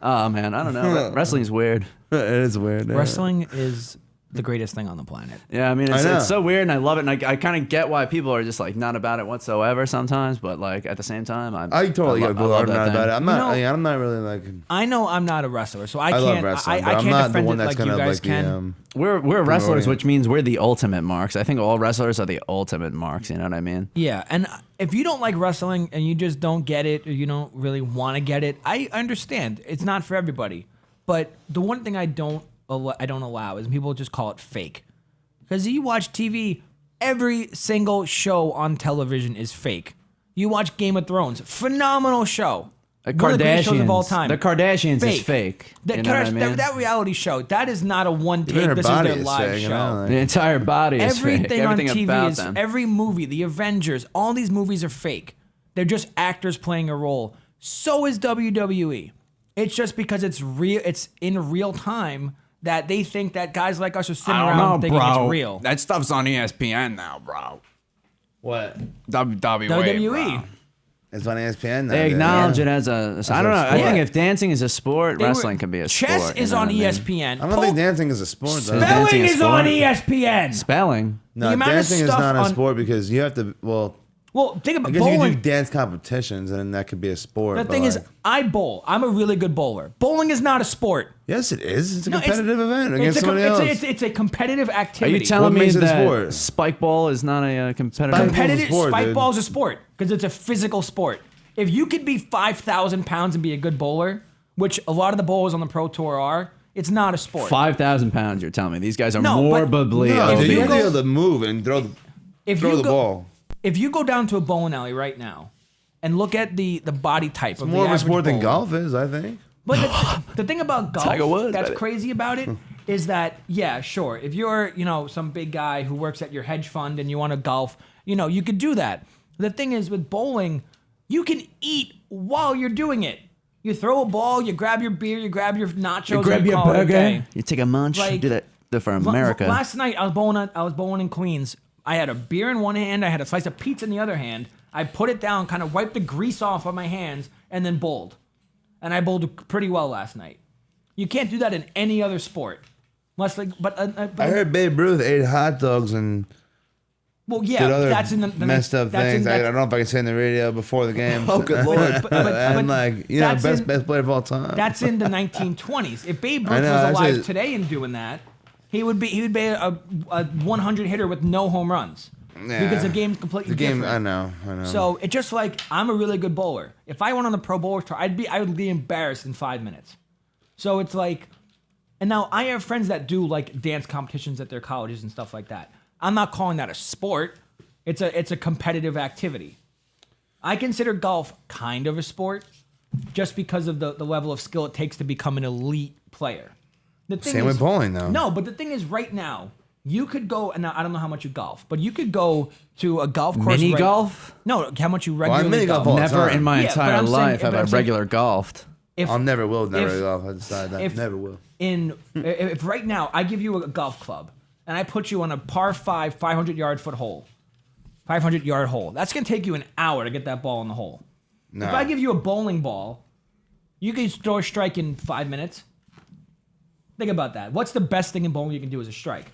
Oh, man. I don't know. Wrestling's weird. It is weird. Yeah. Wrestling is the greatest thing on the planet. Yeah, I mean, I know. it's so weird, and I love it, and I kind of get why people are just, like, not about it whatsoever sometimes, but, like, at the same time, I totally get people are not about it. I'm not. You know- I'm not really like. I know I'm not a wrestler, so I I can't. love wrestling, I but I'm can't not the defend one it that's like you gonna guys like can. We're wrestlers, audience. which means we're the ultimate marks. I think all wrestlers are the ultimate marks, you know what I mean? Yeah, and if you don't like wrestling and you just don't get it, or you don't really want to get it, I understand. It's not for everybody. But the one thing I don't allow is people just call it fake. Because you watch TV, every single show on television is fake. You watch Game of Thrones, phenomenal show. The One of the greatest shows of all Kardashians. time. The Kardashians is fake. That, You know what I mean? that reality show, that is not a one Even take. her This is body their is live fake, you show. know, like- The entire body is Everything fake. on Everything TV about is them. every movie, the Avengers, all these movies are fake. They're just actors playing a role. So is WWE. It's just because it's real. It's in real time that they think that guys like us are sitting around thinking it's real. That stuff's on ESPN now, bro. What? WWE. WWE. Bro. It's on ESPN. Now, They dude. acknowledge it as a. I don't know. I sport. think if dancing is a sport, They were- wrestling can be a Chess sport. is you know on what I mean? ESPN. I don't think dancing is a sport, though. Dancing Spelling is is on sport. ESPN. Spelling. No, the amount of dancing is stuff not a on- sport because you have to. Well, Well, think I about guess you can do bowling. dance competitions, and then that could be a sport. The but, thing is, like- I bowl. I'm a really good bowler. Bowling is not a sport. yes, it is. It's a No, competitive event against it's a, somebody else. it's a competitive Are activity. you telling What me makes it a that sport? spike ball is not a competitive? Spike- competitive sport, spike dude. ball is a sport because it's a physical sport. If you could be 5,000 pounds and be a good bowler, which a lot of the bowlers on the pro tour are, it's not a sport. 5,000 pounds. You're telling me these guys are No, but- morbidly no, if dude, you you have to go- be able to move and throw If the you go, ball. If you go down to a bowling alley right now and look at the body type of More the of a average sport than bowler, golf is, I think. But the thing about golf Tiger Woods, that's baby. crazy about it is that, yeah, sure, if you're, some big guy who works at your hedge fund and you want to golf, you could do that. The thing is with bowling, you can eat while you're doing it. You throw a ball, you grab your beer, you grab your nachos, You grab and your call it a burger. day. You take a munch. Like, do that for America. Last night I was bowling in Queens. I had a beer in one hand, I had a slice of pizza in the other hand. I put it down, kind of wiped the grease off of my hands, and then bowled. And I bowled pretty well last night. You can't do that in any other sport, unless but I heard Babe Ruth ate hot dogs and well, did yeah, other that's in the messed up things. I don't know if I can say in the radio before the game. Oh, good lord. but And that's best player of all time. That's in the 1920s. If Babe I Ruth know, was I alive said- today and doing that, he would be a 100 hitter with no home runs. Yeah. Because the game's completely different. I know. So it's just like I'm a really good bowler. If I went on the pro bowler tour, I would be embarrassed in 5 minutes. So it's like, and now I have friends that do like dance competitions at their colleges and stuff like that. I'm not calling that a sport. It's a competitive activity. I consider golf kind of a sport, just because of the level of skill it takes to become an elite player. The thing Same is, with bowling, though. No, but the thing is, right now. You could go, and I don't know how much you golf, but you could go to a golf course. Mini golf? No, how much you I regularly mini golf all the Never time. in my Yeah, but entire I'm saying- life but have I I'm saying- regular golfed. If, I'll never if- golf. I decided that. if- Never will. If right now I give you a golf club and I put you on a par 5 500-yard hole, 500-yard hole, that's gonna take you an hour to get that ball in the hole. No. If I give you a bowling ball, you can throw a strike in 5 minutes. Think about that. What's the best thing in bowling you can do as a strike?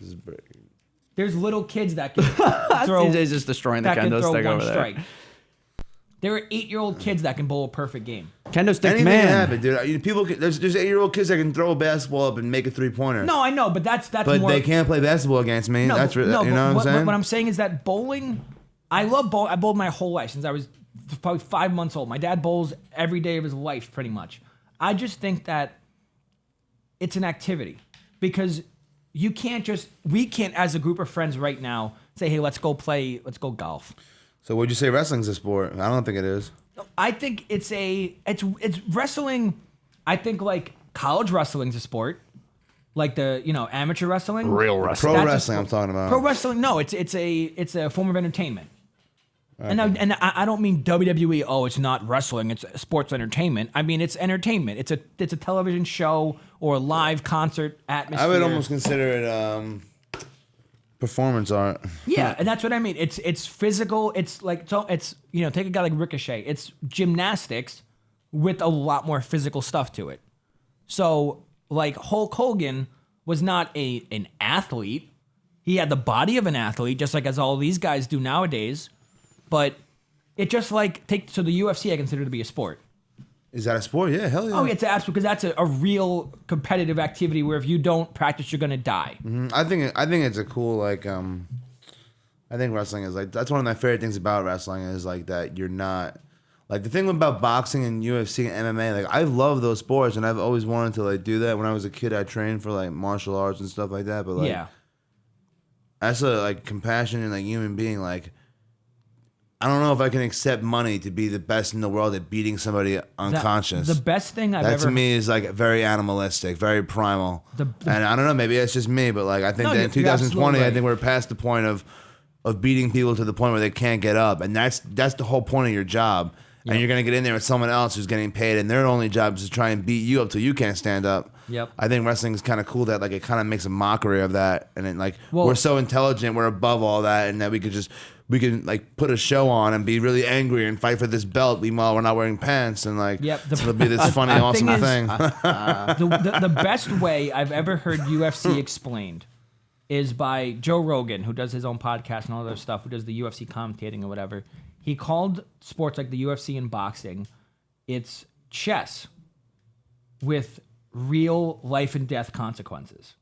There's little kids that can throw. CJ's just destroying the that can kendo throw stick one over there. strike. There are 8-year-old kids that can bowl a perfect game. KendoStickMan. Anything can happen, dude. There's 8-year-old kids that can throw a basketball up and make a 3-pointer. No, I know, but that's But more. they can't play basketball against me. No, That's but- no, you but know what I'm saying? What I'm saying is that bowling. I love bowl. I bowled my whole life since I was probably 5 months old. My dad bowls every day of his life, pretty much. I just think that it's an activity because we can't, as a group of friends right now, say, hey, let's go golf. So would you say wrestling's a sport? I don't think it is. I think it's wrestling. I think like college wrestling's a sport, like the amateur wrestling, Real wrestling. Pro That's a wrestling, I'm sport. talking about. Pro wrestling, no, it's a form of entertainment. And I don't mean WWE. Oh, it's not wrestling. It's sports entertainment. I mean it's entertainment. It's a television show or a live concert atmosphere. I would almost consider it performance art. Yeah, and that's what I mean. It's physical. It's like it's take a guy like Ricochet. It's gymnastics with a lot more physical stuff to it. So like Hulk Hogan was not an athlete. He had the body of an athlete, just like as all these guys do nowadays. But it just like so the UFC I consider to be a sport. Is that a sport? Yeah, hell yeah. Oh, it's absolute because that's a real competitive activity where if you don't practice, you're gonna die. I think it's a cool I think wrestling is like that's one of my favorite things about wrestling is like that you're not like the thing about boxing and UFC and MMA. Like I love those sports and I've always wanted to like do that. When I was a kid, I trained for like martial arts and stuff like that. But like Yeah. as a like compassionate like human being, like I don't know if I can accept money to be the best in the world at beating somebody unconscious. The best thing I've that ever to me is like very animalistic, very primal. And I don't know, maybe it's just me, but like I think No, that in you're 2020, absolutely I right. think we're past the point of beating people to the point where they can't get up, and that's the whole point of your job. And you're gonna get in there with someone else who's getting paid, and their only job is to try and beat you up till you can't stand up. Yep. I think wrestling is kind of cool that like it kind of makes a mockery of that, and it, like Well- we're so intelligent, we're above all that, and that we can like put a show on and be really angry and fight for this belt. Meanwhile, we're not wearing pants, and like Yep, it'll be this funny, the awesome thing is- thing. the best way I've ever heard UFC explained is by Joe Rogan, who does his own podcast and all that other stuff, who does the UFC commentating or whatever. He called sports like the UFC and boxing, it's chess with real life and death consequences.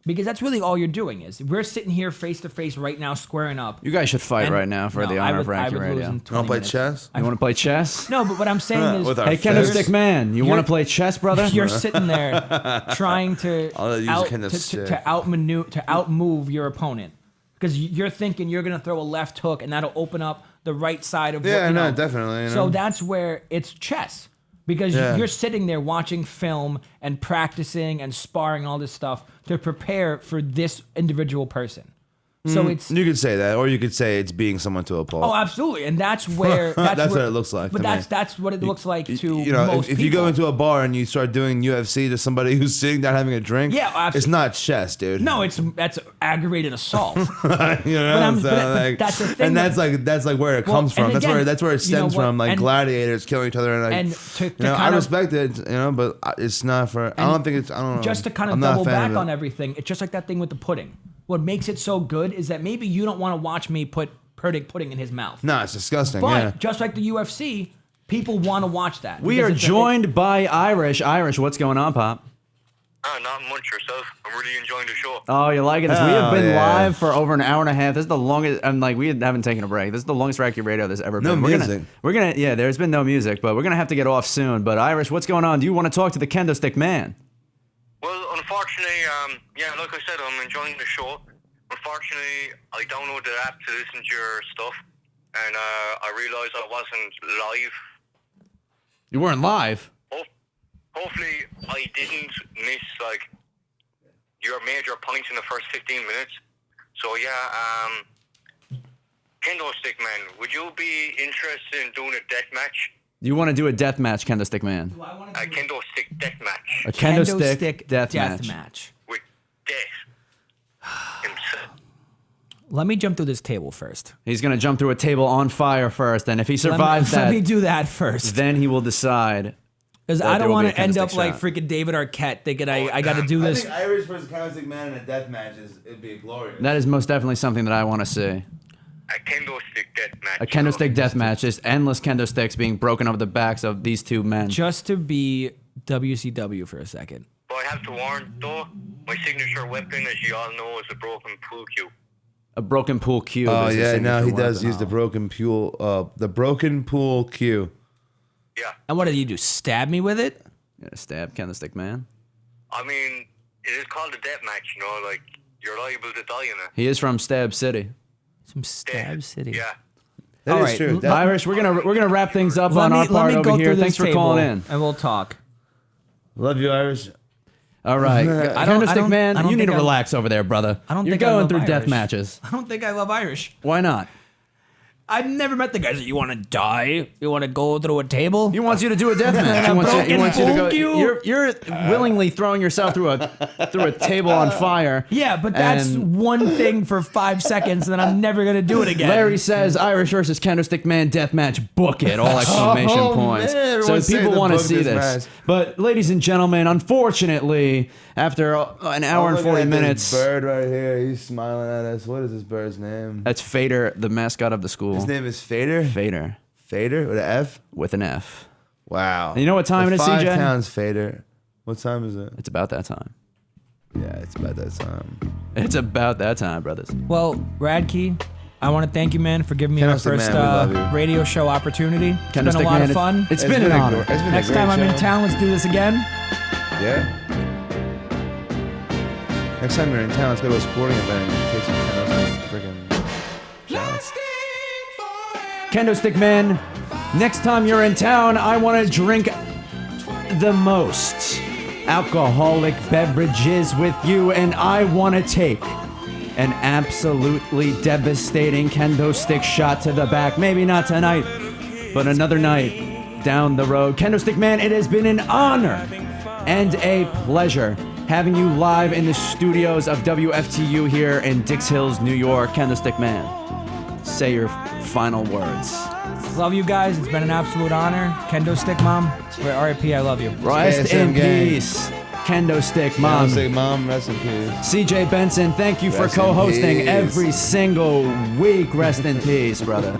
Because that's really all you're doing is we're sitting here face to face right now, squaring up. You guys should fight And- right now for no, the I honor would- of I Radke would lose Radio. in You 20 want to play minutes. chess? You want to play chess? No, but what I'm saying is, With our Hey, fists. KendoStickMan, you want You're- to play chess, brother? you're sitting there trying to I'll use out, Kendo to stick. outmove your opponent because you're thinking you're gonna throw a left hook and that'll open up the right side of Yeah, what, no, definitely, you So know. that's where it's chess. because Yeah. you're sitting there watching film and practicing and sparring all this stuff to prepare for this individual person. So it's You could say that, or you could say it's being someone to a pulp. oh, absolutely, and that's where That's where- what it looks like But to me. that's what it looks like to you know, most if you go people. into a bar and you start doing UFC to somebody who's sitting down having a drink, Yeah, absolutely. it's not chess, dude. no, that's aggravated assault. you know what I'm- I'm saying? but Like, that's the thing and that- that's like where it Well, comes from. and That's again, where it you know stems what, from. Like and- gladiators killing each other, and like and to you know, I kind of- respect it, you know, but it's not for. I don't think it's. I don't know. Just to kind of I'm not a double fan back of it. on everything, it's just like that thing with the pudding. What makes it so good is that maybe you don't want to watch me put pudding in his mouth. No, it's disgusting. But yeah. just like the UFC, people want to watch that. We because are it's a- joined by Irish. Irish, what's going on, Pop? Not much yourself. I'm really enjoying the show. Oh, you're liking this? We have been yeah. live for over an hour and a half. This is the longest. I'm like, we haven't taken a break. This is the longest Radke radio there's ever No been. music. We're gonna. Yeah, there's been no music, but we're gonna have to get off soon. But Irish, what's going on? Do you want to talk to the KendoStickMan? Well, unfortunately, yeah, like I said, I'm enjoying the show. Unfortunately, I downloaded the app to listen to your stuff, and I realised I wasn't live. You weren't live. Hopefully, I didn't miss like your major points in the first 15 minutes. So yeah, KendoStickMan, would you be interested in doing a death match? You want to do a death match, KendoStickMan? A KendoStick death match A KendoStick death match. match. with Death himself. Let me jump through this table first. He's gonna jump through a table on fire first, and if he survives let that, me do that first. then he will decide. Because that I there don't will want be to a end candlestick up like shot. freaking David Arquette thinking I got to do I this. think Irish versus KendoStickMan in a death match it'd be glorious. That is most definitely something that I want to see. A KendoStick death match. A KendoStick death match, just endless kendo sticks being broken over the backs of these two men. Just to be WCW for a second. But I have to warn, though, my signature weapon, as you all know, is a broken pool cue. A broken pool cube. Oh is his yeah, no, he signature does weapon. use the broken pool cue. Yeah. And what do you do? Stab me with it? Yeah, stab KendoStickMan. I mean, it is called a death match, you know, like, you're liable to die in it. He is from Stab City. Some Stab City. Yeah. That All is right, true. That- Irish, we're gonna wrap things up Let on me, our let part me over go here. through this Thanks for table calling in. and we'll talk. Love you, Irish. All right, I don't KendoStickMan, you need think to I- relax over there, brother. I don't You're think I going love through death Irish. matches. I don't think I love Irish. Why not? I've never met the guys that you want to die. You want to go through a table. He wants you to do a death match. He wants you to broken go. pool cue? You're willingly throwing yourself through a table on fire. Yeah, but that's And one thing for 5 seconds, and then I'm never gonna do it again. Larry says Irish versus KendoStickMan death match. Book it! All exclamation points. man, So everyone's saying people to want to book see this this. match. But ladies and gentlemen, unfortunately, after an hour and Look at 40 this minutes, bird right here. He's smiling at us. What is this bird's name? that's Fader, the mascot of the school. His name is Fader. Fader Fader with an F. with an F. Wow. And you know what time The it is, Five CJ? Towns Fader. What time is it? It's about that time. Yeah, it's about that time. It's about that time, brothers. Well, Radke, I want to thank you, man, for giving me my KendoStickMan, first we love you. radio show opportunity. It's been a lot KendoStickMan, of fun. It's been an a honor. gr- it's been a Next great time I'm in show. town, let's do this again. Yeah. Next time you're in town, let's go to a sporting event and take some freaking shots. KendoStickMan, next time you're in town, I want to drink the most alcoholic beverages with you, and I want to take an absolutely devastating kendo stick shot to the back. Maybe not tonight, but another night down the road. KendoStickMan, it has been an honor and a pleasure having you live in the studios of WFTU here in Dix Hills, New York. KendoStickMan, say your final words. Love you guys. It's been an absolute honor. Kendo Stick Mom, R.I.P. I love you. Rest KSM in gang. peace, Kendo Mom. Say, Mom, rest in peace. CJ Benson, thank you for Rest in co-hosting peace. every single week. Rest in peace, brother.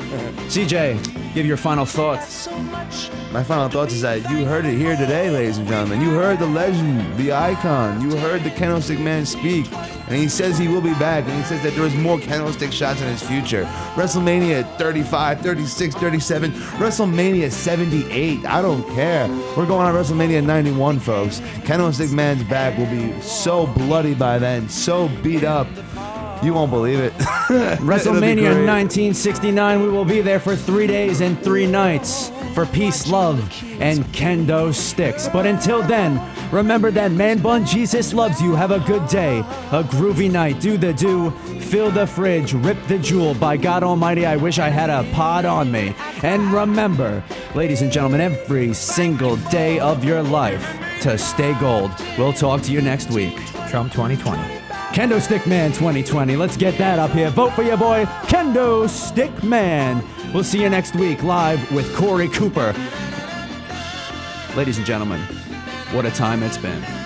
CJ, give your final thoughts. My final thoughts is that you heard it here today, ladies and gentlemen. You heard the legend, the icon. You heard the KendoStickMan speak. And he says he will be back. And he says that there is more KendoStick shots in his future. WrestleMania 35, 36, 37, WrestleMania 78. I don't care. We're going on WrestleMania 91, folks. KendoStickMan's back will be so bloody by then, so beat up. You won't believe it. It'll be WrestleMania great. 1969, we will be there for 3 days and 3 nights. for peace, love, and kendo sticks. But until then, remember that Manbun Jesus loves you. Have a good day, a groovy night. Do the do, fill the fridge, rip the jewel. By God Almighty, I wish I had a pod on me. And remember, ladies and gentlemen, every single day of your life to stay gold. We'll talk to you next week. Trump 2020. KendoStickMan 2020. Let's get that up here. Vote for your boy, KendoStickMan. We'll see you next week live with Corey Cooper. Ladies and gentlemen, what a time it's been.